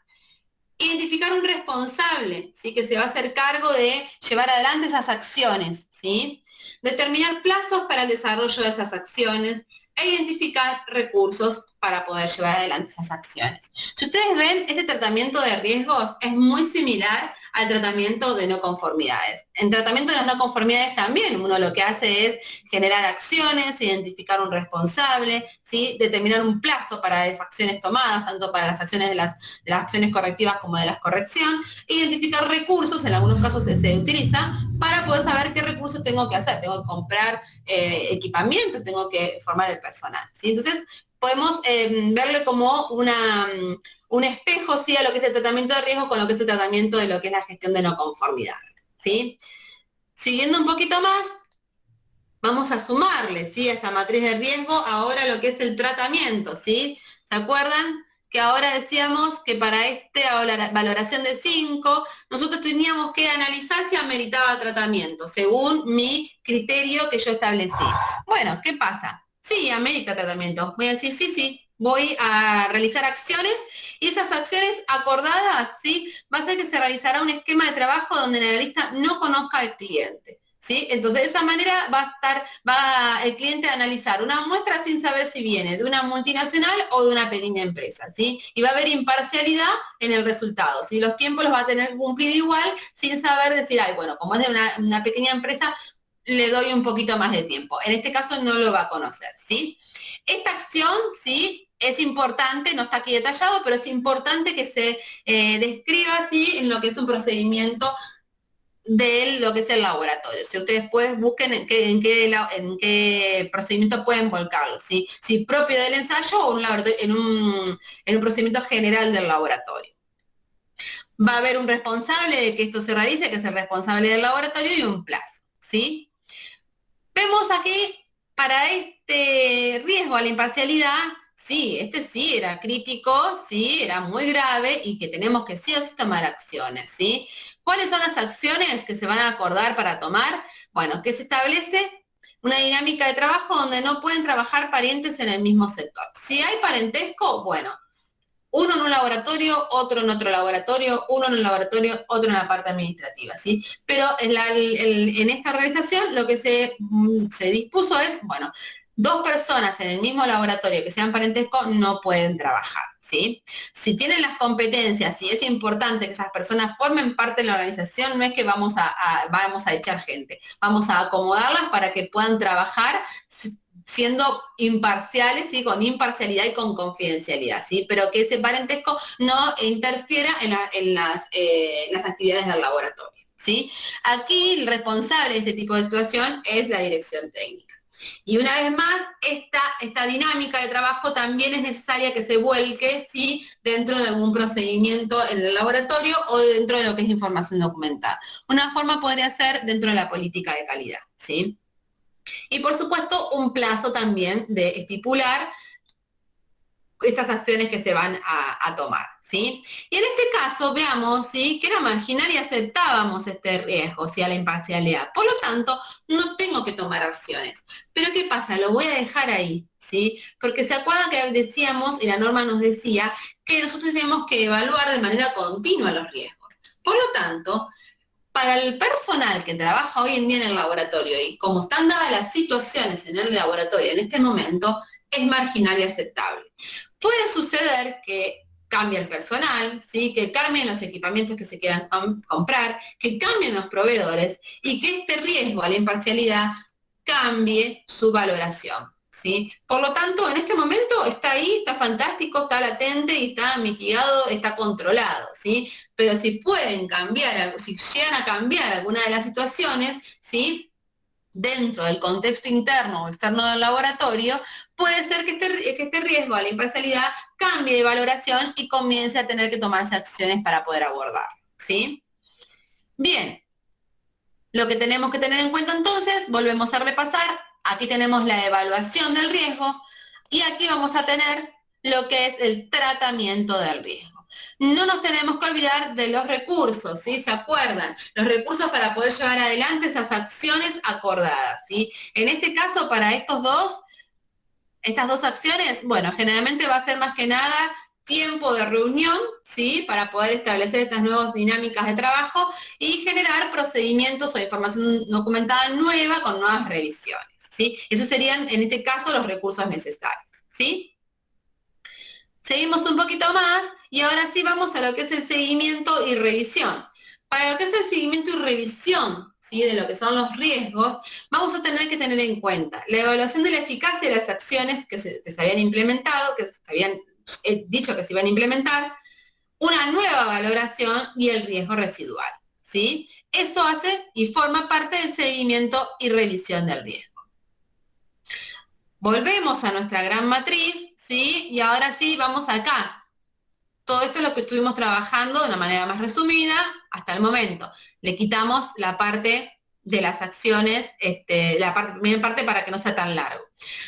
Identificar un responsable, ¿sí? Que se va a hacer cargo de llevar adelante esas acciones, ¿sí? Determinar plazos para el desarrollo de esas acciones e identificar recursos para poder llevar adelante esas acciones. Si ustedes ven, este tratamiento de riesgos es muy similar al tratamiento de no conformidades. En tratamiento de las no conformidades también uno lo que hace es generar acciones, identificar un responsable, ¿sí? Determinar un plazo para esas acciones tomadas, tanto para las acciones de las acciones correctivas como de las corrección, identificar recursos, en algunos casos se utiliza, para poder saber qué recursos tengo que hacer. Tengo que comprar equipamiento, tengo que formar el personal, ¿sí? Entonces, podemos verle como un espejo, ¿sí? A lo que es el tratamiento de riesgo con lo que es el tratamiento de lo que es la gestión de no conformidades, ¿sí? Siguiendo un poquito más, vamos a sumarle, ¿sí? A esta matriz de riesgo ahora lo que es el tratamiento, ¿sí? ¿Se acuerdan? Que ahora decíamos que para esta valoración de 5, nosotros teníamos que analizar si ameritaba tratamiento, según mi criterio que yo establecí. Bueno, ¿qué pasa? Sí, amerita tratamiento. Voy a decir, sí, voy a realizar acciones y esas acciones acordadas, ¿sí? Va a ser que se realizará un esquema de trabajo donde el analista no conozca al cliente. ¿Sí? Entonces, de esa manera va el cliente a analizar una muestra sin saber si viene de una multinacional o de una pequeña empresa, ¿sí? Y va a haber imparcialidad en el resultado, ¿sí? Los tiempos los va a tener que cumplir igual sin saber decir, ay, bueno, como es de una pequeña empresa, le doy un poquito más de tiempo. En este caso no lo va a conocer, ¿sí? Esta acción, ¿sí? Es importante, no está aquí detallado, pero es importante que se describa, ¿sí? En lo que es un procedimiento de lo que es el laboratorio. Si ustedes después busquen en qué procedimiento pueden volcarlo, ¿sí? Si propio del ensayo o en un procedimiento general del laboratorio. Va a haber un responsable de que esto se realice, que es el responsable del laboratorio, y un plazo, ¿sí? Vemos aquí, para este riesgo a la imparcialidad, sí, este sí era crítico, sí, era muy grave y que tenemos que sí o sí tomar acciones, ¿sí? ¿Cuáles son las acciones que se van a acordar para tomar? Bueno, que se establece una dinámica de trabajo donde no pueden trabajar parientes en el mismo sector. Si hay parentesco, bueno, uno en un laboratorio, otro en otro laboratorio, uno en un laboratorio, otro en la parte administrativa, ¿sí? Pero en esta organización lo que se dispuso es, bueno, dos personas en el mismo laboratorio que sean parentesco no pueden trabajar, ¿sí? Si tienen las competencias, si es importante que esas personas formen parte de la organización, no es que vamos a echar gente, vamos a acomodarlas para que puedan trabajar siendo imparciales, ¿sí? Con imparcialidad y con confidencialidad, ¿sí? Pero que ese parentesco no interfiera en las actividades del laboratorio, ¿sí? Aquí el responsable de este tipo de situación es la dirección técnica. Y una vez más, esta dinámica de trabajo también es necesaria que se vuelque, ¿sí? Dentro de un procedimiento en el laboratorio o dentro de lo que es información documentada. Una forma podría ser dentro de la política de calidad, ¿sí? Y por supuesto, un plazo también de estipular estas acciones que se van a tomar, ¿sí? Y en este caso, veamos, ¿sí? Que era marginal y aceptábamos este riesgo, ¿sí? A la imparcialidad. Por lo tanto, no tengo que tomar acciones. Pero ¿qué pasa? Lo voy a dejar ahí, ¿sí? Porque se acuerdan que decíamos, y la norma nos decía, que nosotros tenemos que evaluar de manera continua los riesgos. Por lo tanto, para el personal que trabaja hoy en día en el laboratorio y como están dadas las situaciones en el laboratorio en este momento, es marginal y aceptable. Puede suceder que cambie el personal, ¿sí? Que cambien los equipamientos que se quieran comprar, que cambien los proveedores y que este riesgo a la imparcialidad cambie su valoración, ¿sí? Por lo tanto, en este momento está ahí, está fantástico, está latente y está mitigado, está controlado, ¿sí? Pero si pueden cambiar, si llegan a cambiar alguna de las situaciones, ¿sí? Dentro del contexto interno o externo del laboratorio, puede ser que este riesgo a la imparcialidad cambie de valoración y comience a tener que tomarse acciones para poder abordar, ¿sí? Bien, lo que tenemos que tener en cuenta entonces, volvemos a repasar, aquí tenemos la evaluación del riesgo y aquí vamos a tener lo que es el tratamiento del riesgo. No nos tenemos que olvidar de los recursos, ¿sí? ¿Se acuerdan? Los recursos para poder llevar adelante esas acciones acordadas, ¿sí? En este caso, para estas dos acciones, bueno, generalmente va a ser más que nada tiempo de reunión, ¿sí? Para poder establecer estas nuevas dinámicas de trabajo y generar procedimientos o información documentada nueva con nuevas revisiones, ¿sí? Esos serían, en este caso, los recursos necesarios, ¿sí? Seguimos un poquito más y ahora sí vamos a lo que es el seguimiento y revisión. Para lo que es el seguimiento y revisión, ¿sí? De lo que son los riesgos, vamos a tener que tener en cuenta la evaluación de la eficacia de las acciones que se habían implementado, que se habían dicho que se iban a implementar, una nueva valoración y el riesgo residual, ¿sí? Eso hace y forma parte del seguimiento y revisión del riesgo. Volvemos a nuestra gran matriz, ¿sí? Y ahora sí, vamos acá. Todo esto es lo que estuvimos trabajando de una manera más resumida hasta el momento. Le quitamos la parte de las acciones, la primera parte para que no sea tan largo.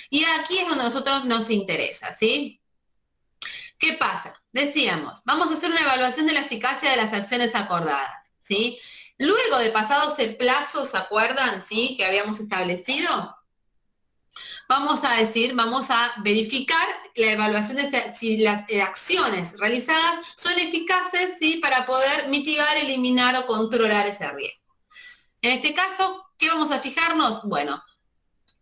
Y aquí es donde a nosotros nos interesa, ¿sí? ¿Qué pasa? Decíamos, vamos a hacer una evaluación de la eficacia de las acciones acordadas, ¿sí? Luego de pasado ese plazo, ¿se acuerdan, sí? Que habíamos establecido, vamos a verificar la evaluación de si las acciones realizadas son eficaces, ¿sí? Para poder mitigar, eliminar o controlar ese riesgo. En este caso, ¿qué vamos a fijarnos? Bueno,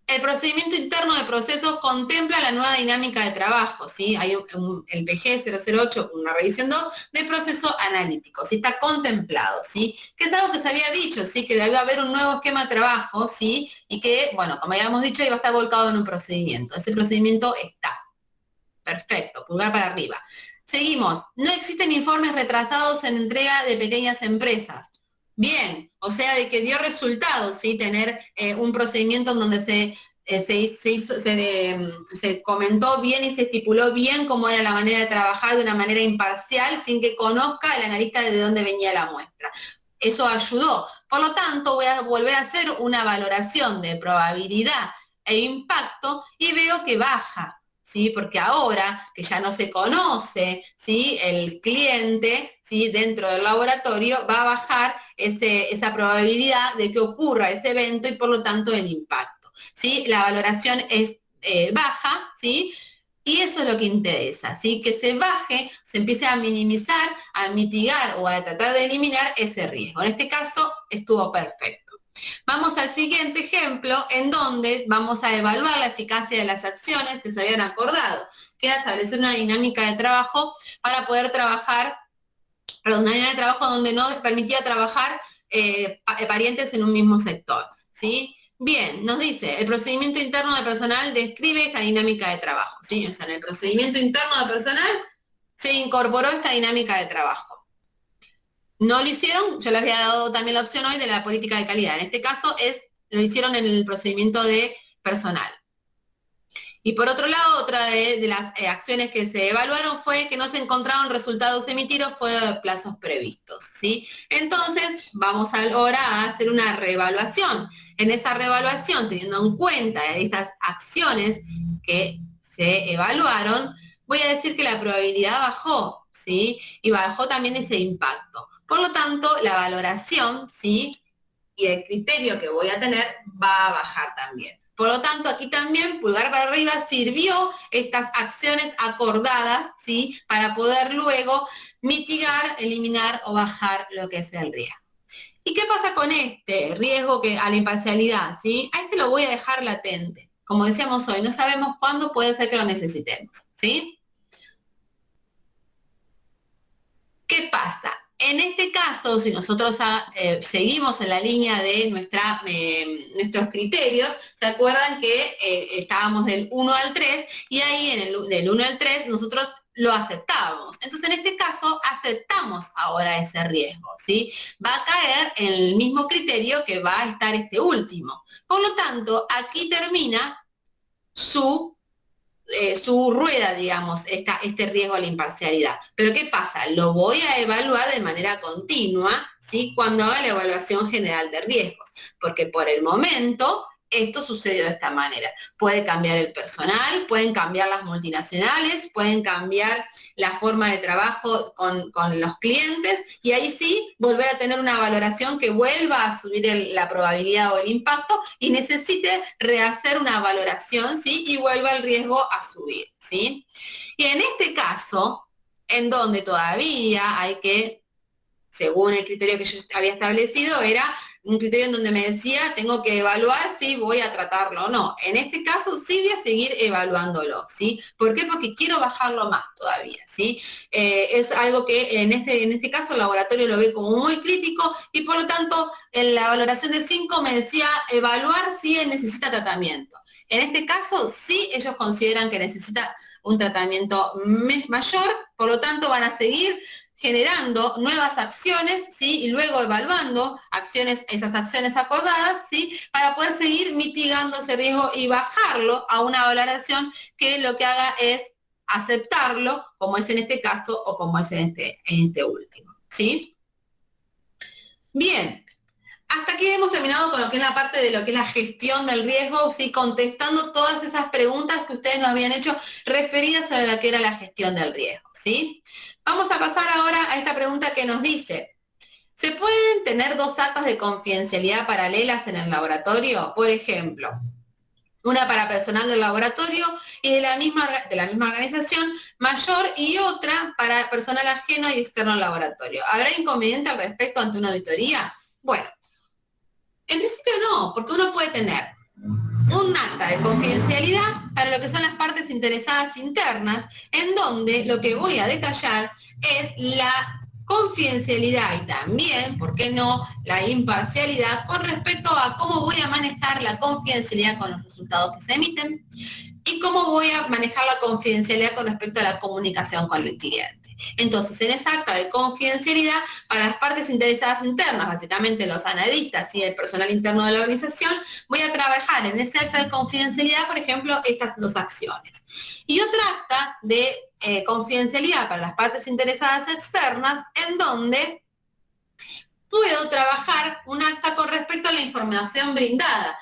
el procedimiento interno de procesos contempla la nueva dinámica de trabajo, ¿sí? Hay el PG 008, una revisión 2 de proceso analítico, ¿sí? Está contemplado, ¿sí? Que es algo que se había dicho, ¿sí? Que debe haber un nuevo esquema de trabajo, ¿sí? Y que, bueno, como habíamos dicho, iba a estar volcado en un procedimiento. Ese procedimiento está. Perfecto, pulgar para arriba. Seguimos. No existen informes retrasados en entrega de pequeñas empresas. Bien, o sea, de que dio resultados, ¿sí? Tener un procedimiento en donde se comentó bien y se estipuló bien cómo era la manera de trabajar de una manera imparcial sin que conozca el analista de dónde venía la muestra. Eso ayudó. Por lo tanto, voy a volver a hacer una valoración de probabilidad e impacto y veo que baja. ¿Sí? Porque ahora que ya no se conoce, ¿sí? El cliente, ¿sí? Dentro del laboratorio va a bajar esa probabilidad de que ocurra ese evento y por lo tanto el impacto, ¿sí? La valoración es baja, ¿sí? Y eso es lo que interesa, ¿sí? Que se baje, se empiece a minimizar, a mitigar o a tratar de eliminar ese riesgo. En este caso estuvo perfecto. Vamos al siguiente ejemplo, en donde vamos a evaluar la eficacia de las acciones que se habían acordado, que era establecer una dinámica de trabajo para poder trabajar, perdón, una dinámica de trabajo donde no permitía trabajar parientes en un mismo sector, ¿sí? Bien, nos dice, el procedimiento interno de personal describe esta dinámica de trabajo, ¿sí? O sea, en el procedimiento interno de personal se incorporó esta dinámica de trabajo. No lo hicieron, yo les había dado también la opción hoy de la política de calidad. En este caso lo hicieron en el procedimiento de personal. Y por otro lado, otra de las acciones que se evaluaron fue que no se encontraron resultados emitidos fuera de plazos previstos, ¿sí? Entonces, vamos ahora a hacer una reevaluación. En esa reevaluación, teniendo en cuenta estas acciones que se evaluaron, voy a decir que la probabilidad bajó, ¿sí? Y bajó también ese impacto. Por lo tanto, la valoración, ¿sí? Y el criterio que voy a tener va a bajar también. Por lo tanto, aquí también, pulgar para arriba, sirvió estas acciones acordadas, ¿sí? Para poder luego mitigar, eliminar o bajar lo que es el riesgo. ¿Y qué pasa con este riesgo a la imparcialidad, ¿sí? A este lo voy a dejar latente. Como decíamos hoy, no sabemos cuándo puede ser que lo necesitemos, ¿sí? ¿Qué pasa? En este caso, si nosotros seguimos en la línea de nuestros criterios, ¿se acuerdan que estábamos del 1 al 3? Y ahí del 1 al 3 nosotros lo aceptábamos. Entonces, en este caso, aceptamos ahora ese riesgo, ¿sí? Va a caer en el mismo criterio que va a estar este último. Por lo tanto, aquí termina su rueda, digamos, este riesgo a la imparcialidad. Pero ¿qué pasa? Lo voy a evaluar de manera continua, ¿sí? Cuando haga la evaluación general de riesgos, porque por el momento esto sucedió de esta manera. Puede cambiar el personal, pueden cambiar las multinacionales, pueden cambiar la forma de trabajo con los clientes y ahí sí volver a tener una valoración que vuelva a subir la probabilidad o el impacto y necesite rehacer una valoración, ¿sí? Y vuelva el riesgo a subir, ¿sí? Y en este caso, en donde todavía hay que, según el criterio que yo había establecido, era un criterio en donde me decía, tengo que evaluar si voy a tratarlo o no. En este caso sí voy a seguir evaluándolo, ¿sí? ¿Por qué? Porque quiero bajarlo más todavía, ¿sí? Es algo que en este caso el laboratorio lo ve como muy crítico y por lo tanto en la valoración de 5 me decía evaluar si necesita tratamiento. En este caso sí ellos consideran que necesita un tratamiento mayor, por lo tanto van a seguir generando nuevas acciones, ¿sí? Y luego evaluando esas acciones acordadas, ¿sí? Para poder seguir mitigando ese riesgo y bajarlo a una valoración que lo que haga es aceptarlo, como es en este caso o como es en este último, ¿sí? Bien. Hasta aquí hemos terminado con lo que es la parte de lo que es la gestión del riesgo, ¿sí? Contestando todas esas preguntas que ustedes nos habían hecho referidas a lo que era la gestión del riesgo, ¿sí? Vamos a pasar ahora a esta pregunta que nos dice, ¿se pueden tener dos actas de confidencialidad paralelas en el laboratorio? Por ejemplo, una para personal del laboratorio y de la misma organización mayor y otra para personal ajeno y externo al laboratorio. ¿Habrá inconveniente al respecto ante una auditoría? Bueno, en principio no, porque uno puede tener un acta de confidencialidad para lo que son las partes interesadas internas, en donde lo que voy a detallar es la confidencialidad y también, ¿por qué no?, la imparcialidad con respecto a cómo voy a manejar la confidencialidad con los resultados que se emiten y cómo voy a manejar la confidencialidad con respecto a la comunicación con el cliente. Entonces, en esa acta de confidencialidad, para las partes interesadas internas, básicamente los analistas y el personal interno de la organización, voy a trabajar en ese acta de confidencialidad, por ejemplo, estas dos acciones. Y otra acta de confidencialidad para las partes interesadas externas, en donde puedo trabajar un acta con respecto a la información brindada,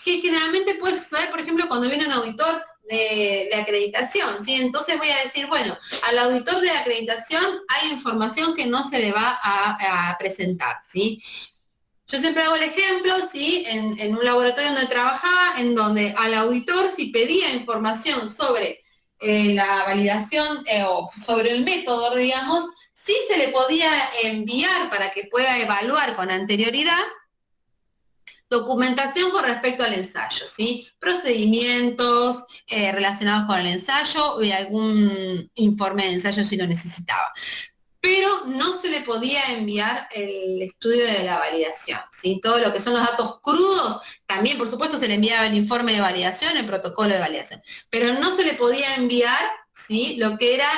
que generalmente puede suceder, por ejemplo, cuando viene un auditor de acreditación, ¿sí? Entonces voy a decir, bueno, al auditor de acreditación hay información que no se le va a presentar, ¿sí? Yo siempre hago el ejemplo, ¿sí? En un laboratorio donde trabajaba, en donde al auditor, si pedía información sobre la validación o sobre el método, digamos, sí se le podía enviar para que pueda evaluar con anterioridad documentación con respecto al ensayo, ¿sí? Procedimientos relacionados con el ensayo y algún informe de ensayo si lo necesitaba. Pero no se le podía enviar el estudio de la validación, ¿sí? Todo lo que son los datos crudos, también por supuesto se le enviaba el informe de validación, el protocolo de validación, pero no se le podía enviar, ¿sí? Lo que era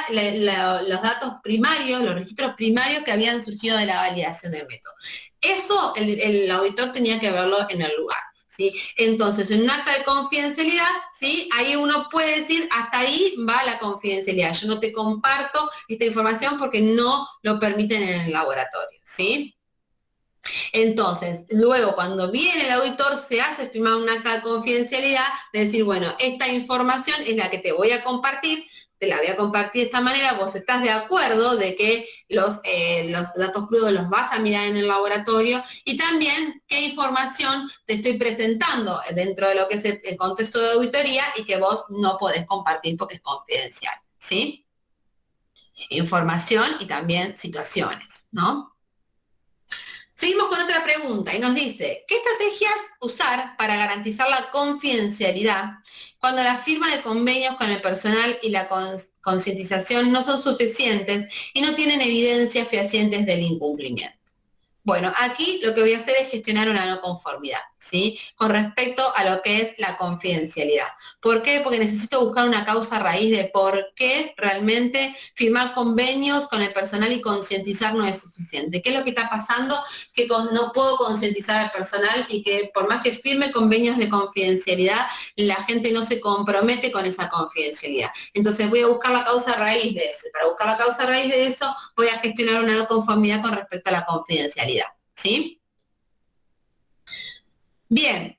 los datos primarios, los registros primarios que habían surgido de la validación del método. Eso el auditor tenía que verlo en el lugar. ¿Sí? Entonces, en un acta de confidencialidad, ¿sí? Ahí uno puede decir, hasta ahí va la confidencialidad. Yo no te comparto esta información porque no lo permiten en el laboratorio, ¿sí? Entonces, luego cuando viene el auditor, se hace firmar un acta de confidencialidad, de decir, bueno, esta información es la que te voy a compartir, te la voy a compartir de esta manera, vos estás de acuerdo de que los datos crudos los vas a mirar en el laboratorio y también qué información te estoy presentando dentro de lo que es el contexto de auditoría y que vos no podés compartir porque es confidencial, ¿sí? Información y también situaciones, ¿no? Seguimos con otra pregunta y nos dice, ¿qué estrategias usar para garantizar la confidencialidad cuando la firma de convenios con el personal y la concientización no son suficientes y no tienen evidencias fehacientes del incumplimiento? Bueno, aquí lo que voy a hacer es gestionar una no conformidad, ¿sí? Con respecto a lo que es la confidencialidad. ¿Por qué? Porque necesito buscar una causa raíz de por qué realmente firmar convenios con el personal y concientizar no es suficiente. ¿Qué es lo que está pasando? Que no puedo concientizar al personal y que por más que firme convenios de confidencialidad, la gente no se compromete con esa confidencialidad. Entonces voy a buscar la causa raíz de eso. Y para buscar la causa raíz de eso, voy a gestionar una no conformidad con respecto a la confidencialidad. ¿Sí? Bien,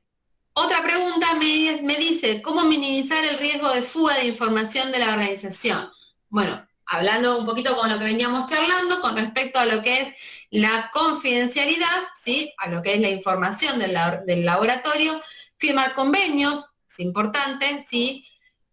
otra pregunta me dice, ¿cómo minimizar el riesgo de fuga de información de la organización? Bueno, hablando un poquito con lo que veníamos charlando con respecto a lo que es la confidencialidad, ¿sí? A lo que es la información del laboratorio, firmar convenios, es importante, ¿sí?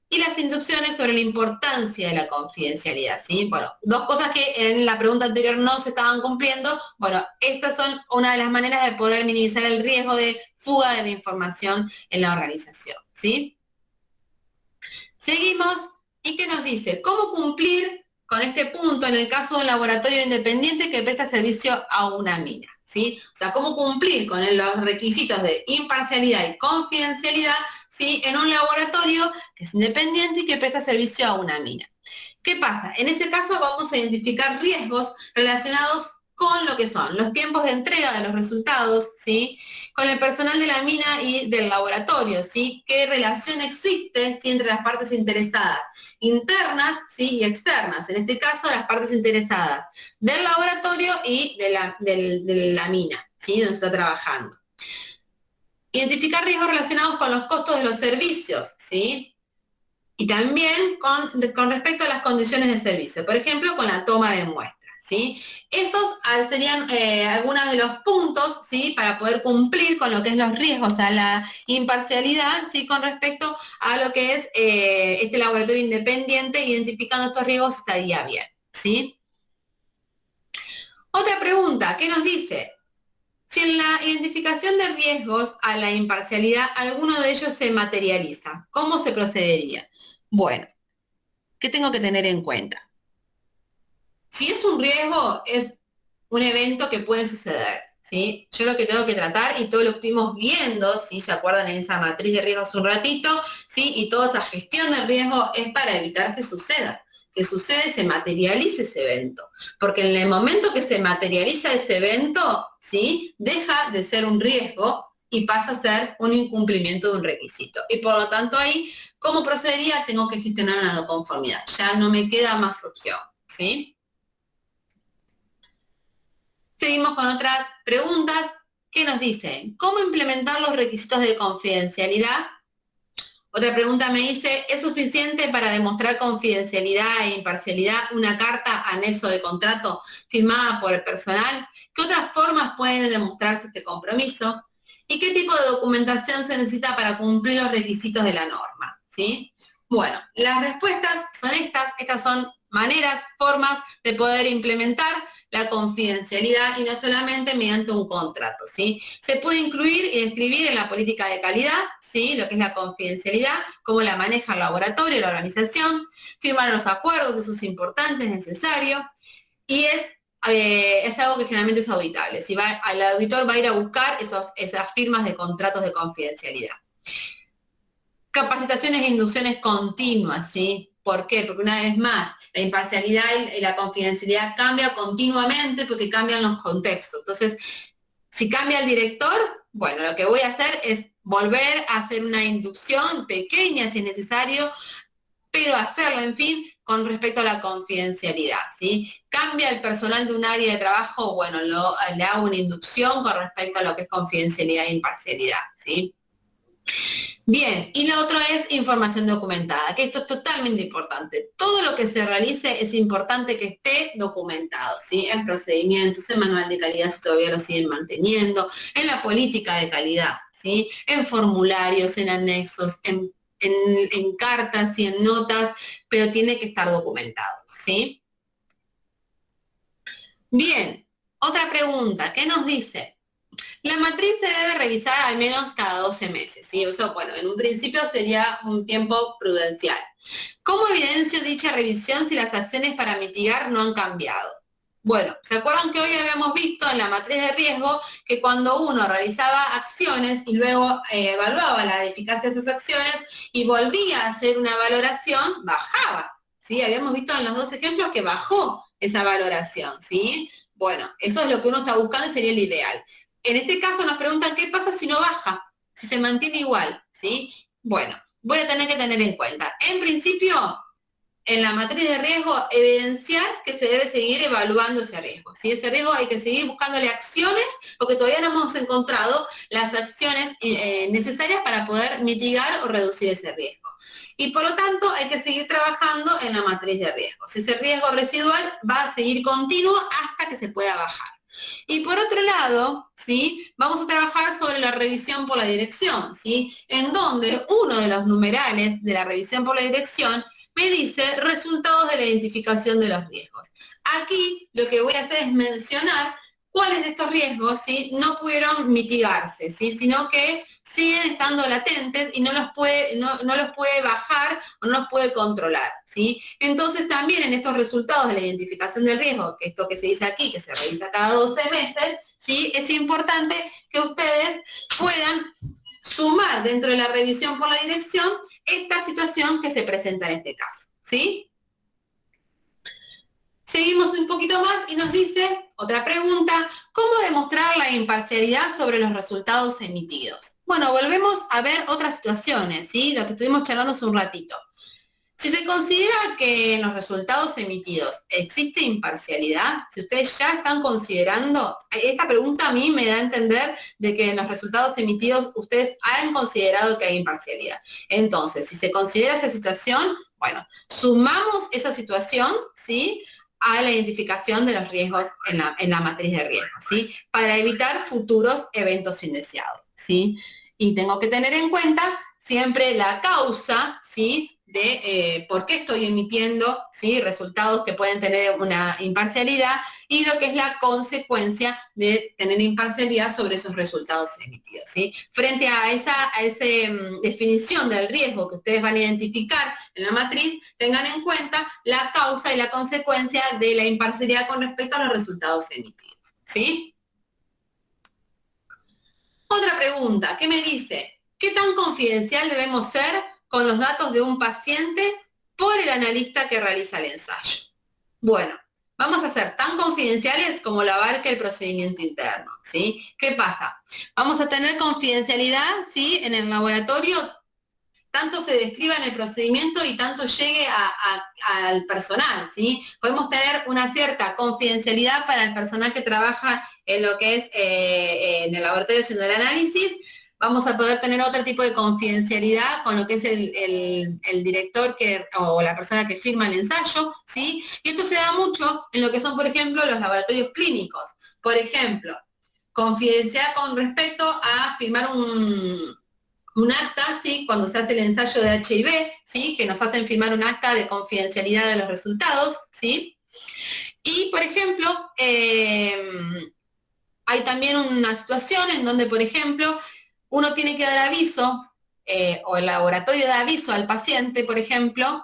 Y las instrucciones sobre la importancia de la confidencialidad, ¿sí? Bueno, dos cosas que en la pregunta anterior no se estaban cumpliendo. Bueno, estas son una de las maneras de poder minimizar el riesgo de fuga de la información en la organización, ¿sí? Seguimos, ¿y qué nos dice? ¿Cómo cumplir con este punto en el caso de un laboratorio independiente que presta servicio a una mina? ¿Sí? O sea, ¿cómo cumplir con los requisitos de imparcialidad y confidencialidad, ¿sí? En un laboratorio que es independiente y que presta servicio a una mina? ¿Qué pasa? En ese caso vamos a identificar riesgos relacionados con lo que son los tiempos de entrega de los resultados, ¿sí? Con el personal de la mina y del laboratorio, ¿sí? ¿Qué relación existe, ¿sí? Entre las partes interesadas, internas, ¿sí? Y externas? En este caso, las partes interesadas del laboratorio y de la mina, ¿sí? Donde está trabajando. Identificar riesgos relacionados con los costos de los servicios, ¿sí? Y también con respecto a las condiciones de servicio, por ejemplo, con la toma de muestras, ¿sí? Esos serían algunos de los puntos, ¿sí? Para poder cumplir con lo que es los riesgos a la imparcialidad, ¿sí? Con respecto a lo que es este laboratorio independiente, identificando estos riesgos estaría bien, ¿sí? Otra pregunta, ¿qué nos dice? Si en la identificación de riesgos a la imparcialidad alguno de ellos se materializa, ¿cómo se procedería? Bueno, ¿qué tengo que tener en cuenta? Si es un riesgo, es un evento que puede suceder, ¿sí? Yo lo que tengo que tratar, y todo lo que estuvimos viendo, si se acuerdan en esa matriz de riesgos un ratito, ¿sí? Y toda esa gestión de riesgo es para evitar que suceda, se materialice ese evento. Porque en el momento que se materializa ese evento, ¿sí? Deja de ser un riesgo y pasa a ser un incumplimiento de un requisito. Y por lo tanto ahí, ¿cómo procedería? Tengo que gestionar una no conformidad. Ya no me queda más opción, ¿sí? Seguimos con otras preguntas que nos dicen, ¿cómo implementar los requisitos de confidencialidad Otra pregunta me dice, ¿es suficiente para demostrar confidencialidad e imparcialidad una carta anexo de contrato firmada por el personal? ¿Qué otras formas pueden demostrarse este compromiso? ¿Y qué tipo de documentación se necesita para cumplir los requisitos de la norma? ¿Sí? Bueno, las respuestas son estas son maneras, formas de poder implementar la confidencialidad y no solamente mediante un contrato, ¿sí? Se puede incluir y describir en la política de calidad, ¿sí? Lo que es la confidencialidad, cómo la maneja el laboratorio, la organización, firmar los acuerdos, eso es importante, es necesario, y es algo que generalmente es auditable, ¿sí? El auditor va a ir a buscar esas firmas de contratos de confidencialidad. Capacitaciones e inducciones continuas, ¿sí? ¿Por qué? Porque una vez más, la imparcialidad y la confidencialidad cambia continuamente porque cambian los contextos. Entonces, si cambia el director, bueno, lo que voy a hacer es volver a hacer una inducción pequeña si es necesario, pero hacerlo, en fin, con respecto a la confidencialidad, ¿sí? Cambia el personal de un área de trabajo, bueno, le hago una inducción con respecto a lo que es confidencialidad e imparcialidad, ¿sí? Bien, y lo otro es información documentada, que esto es totalmente importante. Todo lo que se realice es importante que esté documentado, ¿sí? En procedimientos, en manual de calidad, si todavía lo siguen manteniendo, en la política de calidad, ¿sí? En formularios, en anexos, en cartas y en notas, pero tiene que estar documentado, ¿sí? Bien, otra pregunta, ¿qué nos dice? La matriz se debe revisar al menos cada 12 meses, ¿sí? Eso, bueno, en un principio sería un tiempo prudencial. ¿Cómo evidencio dicha revisión si las acciones para mitigar no han cambiado? Bueno, ¿se acuerdan que hoy habíamos visto en la matriz de riesgo que cuando uno realizaba acciones y luego evaluaba la eficacia de esas acciones y volvía a hacer una valoración, bajaba, ¿sí? Habíamos visto en los dos ejemplos que bajó esa valoración, ¿sí? Bueno, eso es lo que uno está buscando y sería el ideal. En este caso nos preguntan qué pasa si no baja, si se mantiene igual, ¿sí? Bueno, voy a tener que tener en cuenta. En principio, en la matriz de riesgo, evidenciar que se debe seguir evaluando ese riesgo. ¿Sí? Ese riesgo hay que seguir buscándole acciones, porque todavía no hemos encontrado las acciones necesarias para poder mitigar o reducir ese riesgo. Y por lo tanto, hay que seguir trabajando en la matriz de riesgo. Si ese riesgo residual va a seguir continuo hasta que se pueda bajar. Y por otro lado, ¿sí? Vamos a trabajar sobre la revisión por la dirección, ¿sí? En donde uno de los numerales de la revisión por la dirección me dice resultados de la identificación de los riesgos. Aquí lo que voy a hacer es mencionar cuáles de estos riesgos, ¿sí? No pudieron mitigarse, ¿sí? Sino que siguen estando latentes y no los puede bajar o no los puede controlar, ¿sí? Entonces también en estos resultados de la identificación del riesgo, que esto que se dice aquí, que se revisa cada 12 meses, ¿sí? Es importante que ustedes puedan sumar dentro de la revisión por la dirección esta situación que se presenta en este caso, ¿sí? Seguimos un poquito más y nos dice, otra pregunta, ¿cómo demostrar la imparcialidad sobre los resultados emitidos? Bueno, volvemos a ver otras situaciones, ¿sí? Lo que estuvimos charlando hace un ratito. Si se considera que en los resultados emitidos existe imparcialidad, si ustedes ya están considerando, esta pregunta a mí me da a entender de que en los resultados emitidos ustedes han considerado que hay imparcialidad. Entonces, si se considera esa situación, bueno, sumamos esa situación, ¿sí?, a la identificación de los riesgos en la matriz de riesgo, ¿sí?, para evitar futuros eventos indeseados, ¿sí? Y tengo que tener en cuenta siempre la causa, ¿sí?, de por qué estoy emitiendo, ¿sí?, resultados que pueden tener una imparcialidad y lo que es la consecuencia de tener imparcialidad sobre esos resultados emitidos, ¿sí? Frente a esa definición del riesgo que ustedes van a identificar en la matriz, tengan en cuenta la causa y la consecuencia de la imparcialidad con respecto a los resultados emitidos, ¿sí? Otra pregunta, ¿qué me dice? ¿Qué tan confidencial debemos ser con los datos de un paciente por el analista que realiza el ensayo? Bueno, vamos a ser tan confidenciales como lo abarque el procedimiento interno, ¿sí? ¿Qué pasa? Vamos a tener confidencialidad, ¿sí?, en el laboratorio, tanto se describa en el procedimiento y tanto llegue al personal, ¿sí? Podemos tener una cierta confidencialidad para el personal que trabaja en lo que es en el laboratorio haciendo el análisis. vamos a poder tener otro tipo de confidencialidad con lo que es el director o la persona que firma el ensayo, ¿sí? Y esto se da mucho en lo que son, por ejemplo, los laboratorios clínicos. Por ejemplo, confidencialidad con respecto a firmar un acta, ¿sí? Cuando se hace el ensayo de HIV, ¿sí? Que nos hacen firmar un acta de confidencialidad de los resultados, ¿sí? Y, por ejemplo, hay también una situación en donde, por ejemplo, uno tiene que dar aviso, o el laboratorio da aviso al paciente, por ejemplo,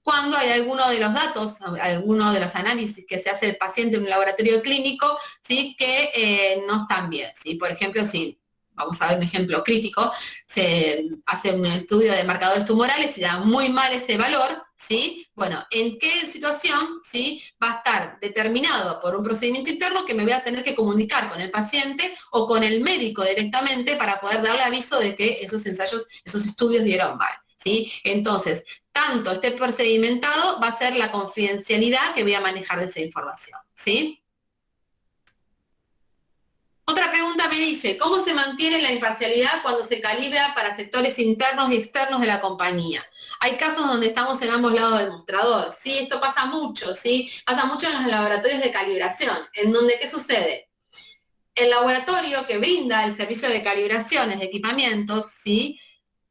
cuando hay alguno de los datos, alguno de los análisis que se hace el paciente en un laboratorio clínico, ¿sí? Que no están bien, ¿sí? Por ejemplo, si vamos a ver un ejemplo crítico, se hace un estudio de marcadores tumorales y da muy mal ese valor, ¿sí? Bueno, ¿en qué situación, ¿sí? Va a estar determinado por un procedimiento interno que me voy a tener que comunicar con el paciente o con el médico directamente para poder darle aviso de que esos ensayos, esos estudios dieron mal, ¿sí? Entonces, tanto esté procedimentado, va a ser la confidencialidad que voy a manejar de esa información, ¿sí? Otra pregunta me dice, ¿cómo se mantiene la imparcialidad cuando se calibra para sectores internos y externos de la compañía? Hay casos donde estamos en ambos lados del mostrador, ¿sí? Esto pasa mucho, ¿sí? Pasa mucho en los laboratorios de calibración, en donde, ¿qué sucede? El laboratorio que brinda el servicio de calibraciones de equipamientos, ¿sí?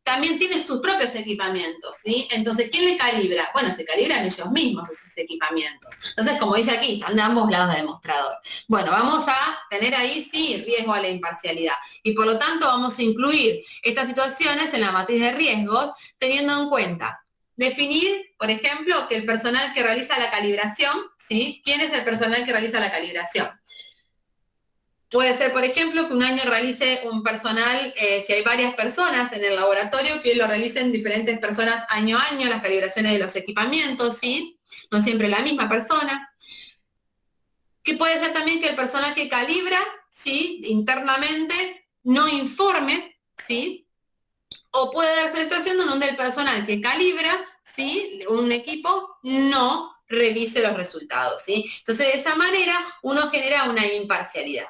También tiene sus propios equipamientos, ¿sí? Entonces, ¿quién le calibra? Bueno, se calibran ellos mismos esos equipamientos. Entonces, como dice aquí, están de ambos lados del demostrador. Bueno, vamos a tener ahí, sí, riesgo a la imparcialidad. Y por lo tanto, vamos a incluir estas situaciones en la matriz de riesgos, teniendo en cuenta definir, por ejemplo, que el personal que realiza la calibración, ¿sí? ¿Quién es el personal que realiza la calibración? Puede ser, por ejemplo, que un año realice un personal, si hay varias personas en el laboratorio, que lo realicen diferentes personas año a año, las calibraciones de los equipamientos, ¿sí? No siempre la misma persona. Que puede ser también que el personal que calibra, ¿sí? Internamente, no informe, ¿sí? O puede darse la situación donde el personal que calibra, ¿sí? Un equipo, no revise los resultados, ¿sí? Entonces, de esa manera, uno genera una imparcialidad.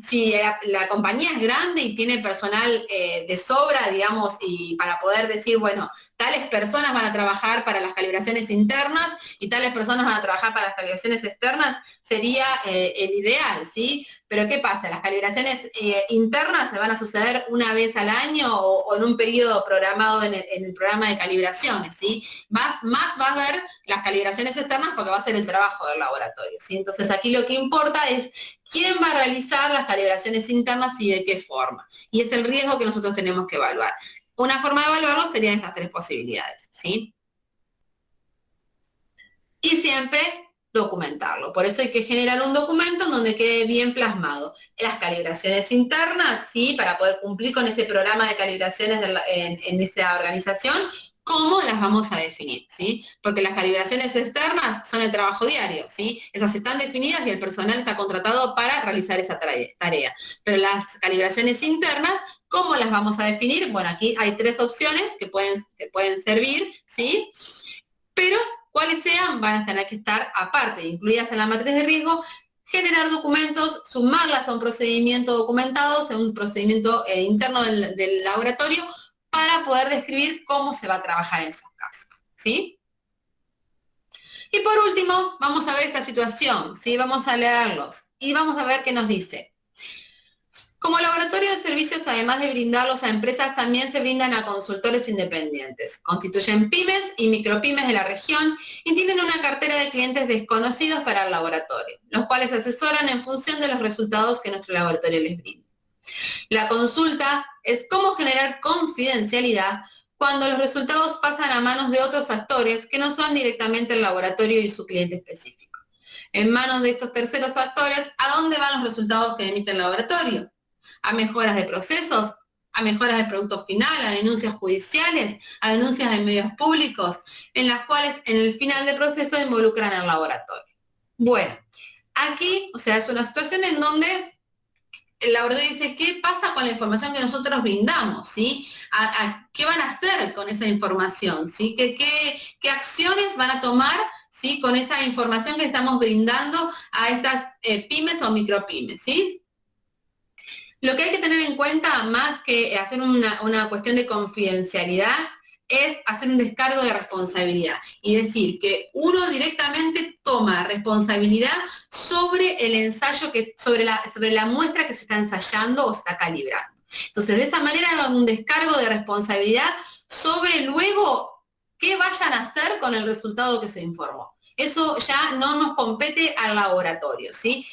Si la compañía es grande y tiene personal de sobra, digamos, y para poder decir, bueno, tales personas van a trabajar para las calibraciones internas y tales personas van a trabajar para las calibraciones externas, sería el ideal, ¿sí? Pero ¿qué pasa? Las calibraciones internas se van a suceder una vez al año o en un periodo programado en el programa de calibraciones, ¿sí? Más va a ver las calibraciones externas porque va a ser el trabajo del laboratorio, ¿sí? Entonces aquí lo que importa es quién va a realizar las calibraciones internas y de qué forma. Y es el riesgo que nosotros tenemos que evaluar. Una forma de evaluarlo serían estas tres posibilidades, ¿sí? Y siempre documentarlo. Por eso hay que generar un documento en donde quede bien plasmado las calibraciones internas, ¿sí? Para poder cumplir con ese programa de calibraciones en esa organización, cómo las vamos a definir, ¿sí? Porque las calibraciones externas son el trabajo diario, ¿sí? Esas están definidas y el personal está contratado para realizar esa tarea. Pero las calibraciones internas, ¿cómo las vamos a definir? Bueno, aquí hay tres opciones que pueden servir, ¿sí? Pero cuáles sean van a tener que estar aparte, incluidas en la matriz de riesgo, generar documentos, sumarlas a un procedimiento documentado, a un procedimiento interno del laboratorio, para poder describir cómo se va a trabajar en esos casos, ¿sí? Y por último, vamos a ver esta situación, ¿sí? Vamos a leerlos y vamos a ver qué nos dice. Como laboratorio de servicios, además de brindarlos a empresas, también se brindan a consultores independientes. Constituyen pymes y micropymes de la región y tienen una cartera de clientes desconocidos para el laboratorio, los cuales asesoran en función de los resultados que nuestro laboratorio les brinda. La consulta es cómo generar confidencialidad cuando los resultados pasan a manos de otros actores que no son directamente el laboratorio y su cliente específico. En manos de estos terceros actores, ¿a dónde van los resultados que emite el laboratorio? A mejoras de procesos, a mejoras de producto final, a denuncias judiciales, a denuncias de medios públicos, en las cuales en el final del proceso involucran al laboratorio. Bueno, aquí, o sea, es una situación en donde el laboratorio dice, ¿qué pasa con la información que nosotros brindamos? ¿Sí? ¿Qué van a hacer con esa información? ¿Sí? ¿Qué acciones van a tomar, ¿sí? Con esa información que estamos brindando a estas pymes o micropymes? ¿Sí? Lo que hay que tener en cuenta, más que hacer una cuestión de confidencialidad, es hacer un descargo de responsabilidad y decir que uno directamente toma responsabilidad sobre el ensayo, sobre la muestra que se está ensayando o se está calibrando. Entonces, de esa manera hagan un descargo de responsabilidad sobre luego qué vayan a hacer con el resultado que se informó. Eso ya no nos compete al laboratorio, ¿sí?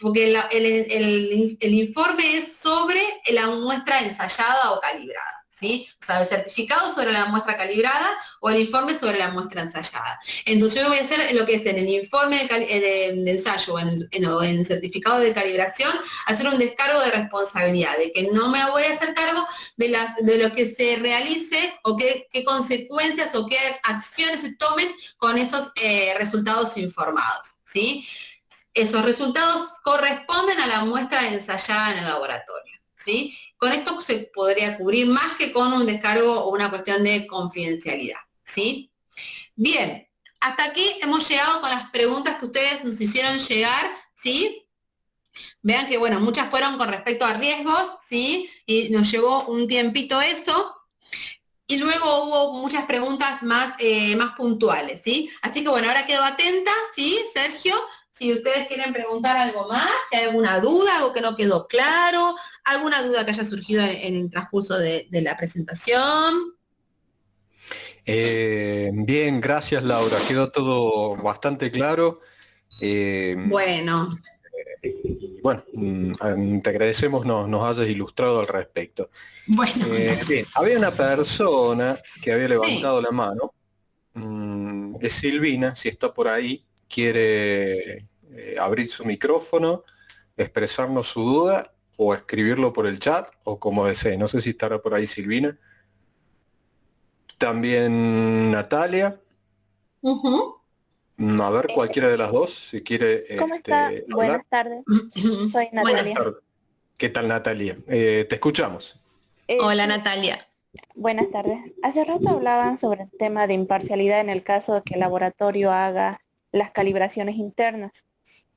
Porque el informe es sobre la muestra ensayada o calibrada, ¿sí? O sea, el certificado sobre la muestra calibrada o el informe sobre la muestra ensayada. Entonces yo voy a hacer lo que es en el informe de ensayo o en el certificado de calibración, hacer un descargo de responsabilidad, de que no me voy a hacer cargo de lo que se realice o qué consecuencias o qué acciones se tomen con esos resultados informados, ¿sí? Esos resultados corresponden a la muestra ensayada en el laboratorio, ¿sí? Con esto se podría cubrir más que con un descargo o una cuestión de confidencialidad, ¿sí? Bien, hasta aquí hemos llegado con las preguntas que ustedes nos hicieron llegar, ¿sí? Vean que, bueno, muchas fueron con respecto a riesgos, ¿sí? Y nos llevó un tiempito eso. Y luego hubo muchas preguntas más puntuales, ¿sí? Así que bueno, ahora quedo atenta, ¿sí, Sergio? Si ustedes quieren preguntar algo más, si hay alguna duda, algo que no quedó claro, alguna duda que haya surgido en el transcurso de la presentación. Bien, gracias Laura, quedó todo bastante claro. Bueno, Y bueno, te agradecemos nos hayas ilustrado al respecto. bueno, Bien, había una persona que había sí. levantado la mano, es Silvina, si está por ahí, quiere abrir su micrófono, expresarnos su duda o escribirlo por el chat o como desee. No sé si estará por ahí Silvina. También Natalia. Ujú. A ver, Eh, cualquiera de las dos, si quiere ¿Cómo está? hablar. Buenas tardes, soy Buenas Natalia. tardes. ¿Qué tal, Natalia? Te escuchamos. Hola, Sí, Natalia. buenas tardes. Hace rato hablaban sobre el tema de imparcialidad en el caso de que el laboratorio haga las calibraciones internas.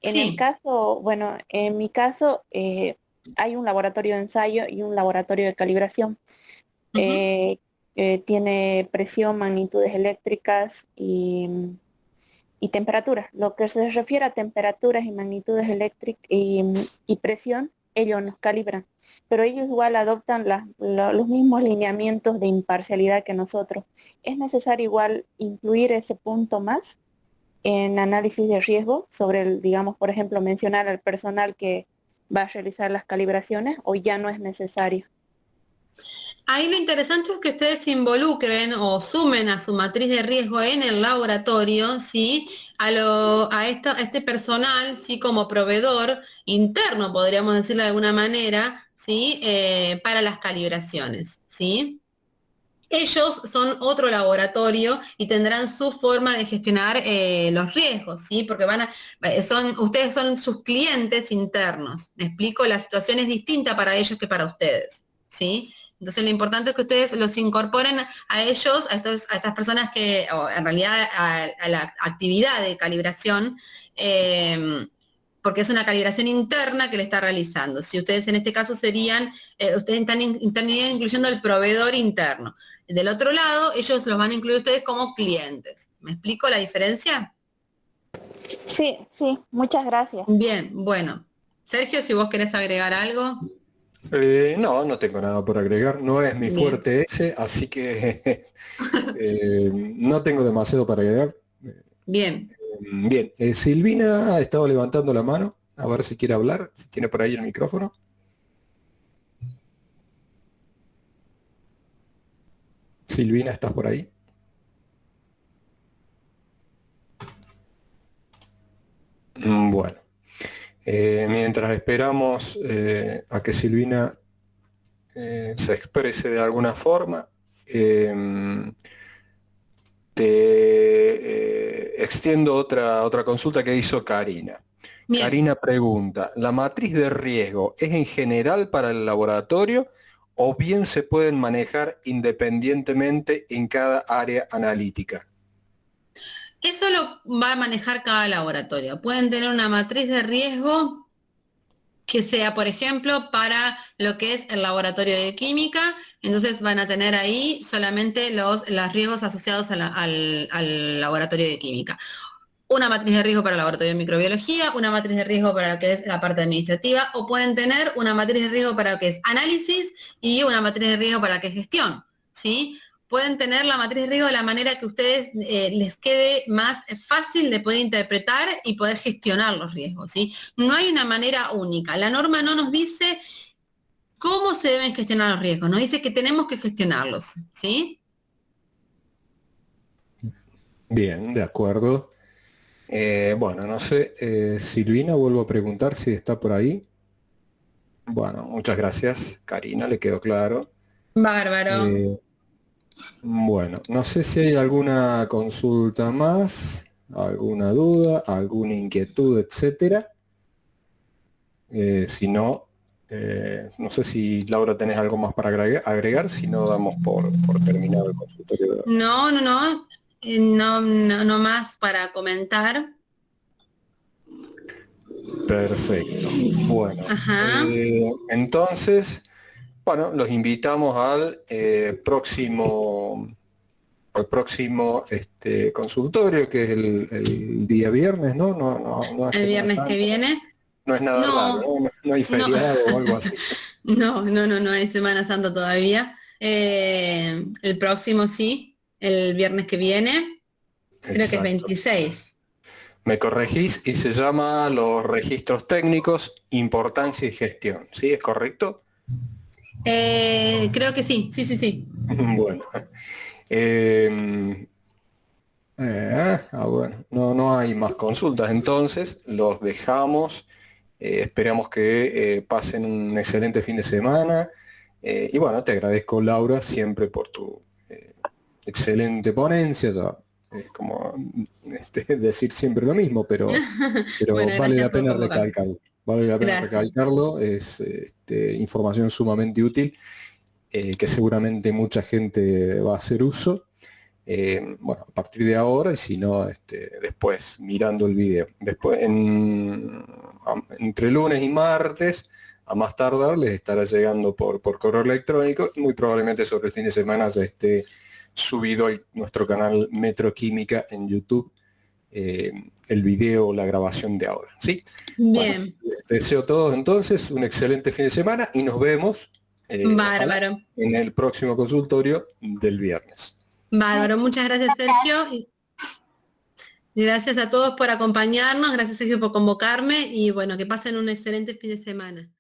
En el Sí. caso, bueno, en mi caso hay un laboratorio de ensayo y un laboratorio de calibración. Ujú. Tiene presión, magnitudes eléctricas y temperatura. Lo que se refiere a temperaturas y magnitudes eléctricas y presión, ellos nos calibran, pero ellos igual adoptan los mismos lineamientos de imparcialidad que nosotros. Es necesario igual incluir ese punto más en análisis de riesgo sobre el, digamos, por ejemplo, mencionar al personal que va a realizar las calibraciones o ya no es necesario. Ahí lo interesante es que ustedes se involucren o sumen a su matriz de riesgo en el laboratorio, ¿sí? A este personal, ¿sí? Como proveedor interno, podríamos decirlo de alguna manera, ¿sí? Para las calibraciones, ¿sí? Ellos son otro laboratorio y tendrán su forma de gestionar los riesgos, ¿sí? Porque ustedes son sus clientes internos. ¿Me explico? La situación es distinta para ellos que para ustedes, ¿sí? Entonces lo importante es que ustedes los incorporen a ellos, a estas personas que, o en realidad a la actividad de calibración, porque es una calibración interna que le está realizando. Si ustedes en este caso ustedes estarían incluyendo el proveedor interno. Del otro lado, ellos los van a incluir ustedes como clientes. ¿Me explico la diferencia? Sí, sí, muchas gracias. Bien, bueno. Sergio, si vos querés agregar algo. No, no tengo nada por agregar. No es mi Bien, fuerte ese, así que no tengo demasiado para agregar. bien. Bien, Silvina ha estado levantando la mano. A ver si quiere hablar, si tiene por ahí el micrófono. Silvina, ¿estás por ahí? Bueno, mientras esperamos a que Silvina se exprese de alguna forma, te extiendo otra consulta que hizo Karina. Bien. Karina pregunta, ¿la matriz de riesgo es en general para el laboratorio o bien se pueden manejar independientemente en cada área analítica? Eso lo va a manejar cada laboratorio. Pueden tener una matriz de riesgo que sea, por ejemplo, para lo que es el laboratorio de química. Entonces van a tener ahí solamente los riesgos asociados al laboratorio de química. Una matriz de riesgo para el laboratorio de microbiología, una matriz de riesgo para lo que es la parte administrativa, o pueden tener una matriz de riesgo para lo que es análisis y una matriz de riesgo para lo que es gestión, ¿sí? Pueden tener la matriz de riesgo de la manera que a ustedes les quede más fácil de poder interpretar y poder gestionar los riesgos, ¿sí? No hay una manera única. La norma no nos dice cómo se deben gestionar los riesgos, nos dice que tenemos que gestionarlos, ¿sí? Bien, de acuerdo. Bueno, no sé, Silvina, vuelvo a preguntar si está por ahí. Bueno, muchas gracias, Karina, le quedó claro. Bárbaro. Bueno, no sé si hay alguna consulta más, alguna duda, alguna inquietud, etcétera. Si no, no sé si Laura tenés algo más para agregar, si no damos por terminado el consultorio de hoy. No más para comentar. Perfecto. Bueno, Ajá. entonces, bueno, los invitamos al próximo consultorio, que es el día viernes, ¿no? No El hace viernes que viene. no es nada raro, No, ¿no? No hay no, feriado o algo así. no hay Semana Santa todavía. El próximo sí, el viernes que viene, creo que es Exacto. 26. Me corregís y se llama los registros técnicos, importancia y gestión. ¿Sí? ¿Es correcto? Creo que sí. Bueno. Bueno, no hay más consultas, entonces los dejamos. Esperamos que pasen un excelente fin de semana. Y bueno, te agradezco, Laura, siempre por tu excelente ponencia. Ya es como decir siempre lo mismo, pero Bueno, vale gracias la por pena convocar. recalcarlo. Vale la pena Gracias. recalcarlo, es información sumamente útil, que seguramente mucha gente va a hacer uso. Bueno, a partir de ahora, y si no, después mirando el video. Después, entre lunes y martes, a más tardar, les estará llegando por correo electrónico, y muy probablemente sobre el fin de semana ya esté subido a nuestro canal Metroquímica en YouTube, el video o la grabación de ahora. ¿Sí? Bueno, Bien, les deseo a todos entonces un excelente fin de semana y nos vemos ojalá, bárbaro. en el próximo consultorio del viernes. Bárbaro, muchas gracias Sergio. Y gracias a todos por acompañarnos, gracias Sergio por convocarme y bueno, que pasen un excelente fin de semana.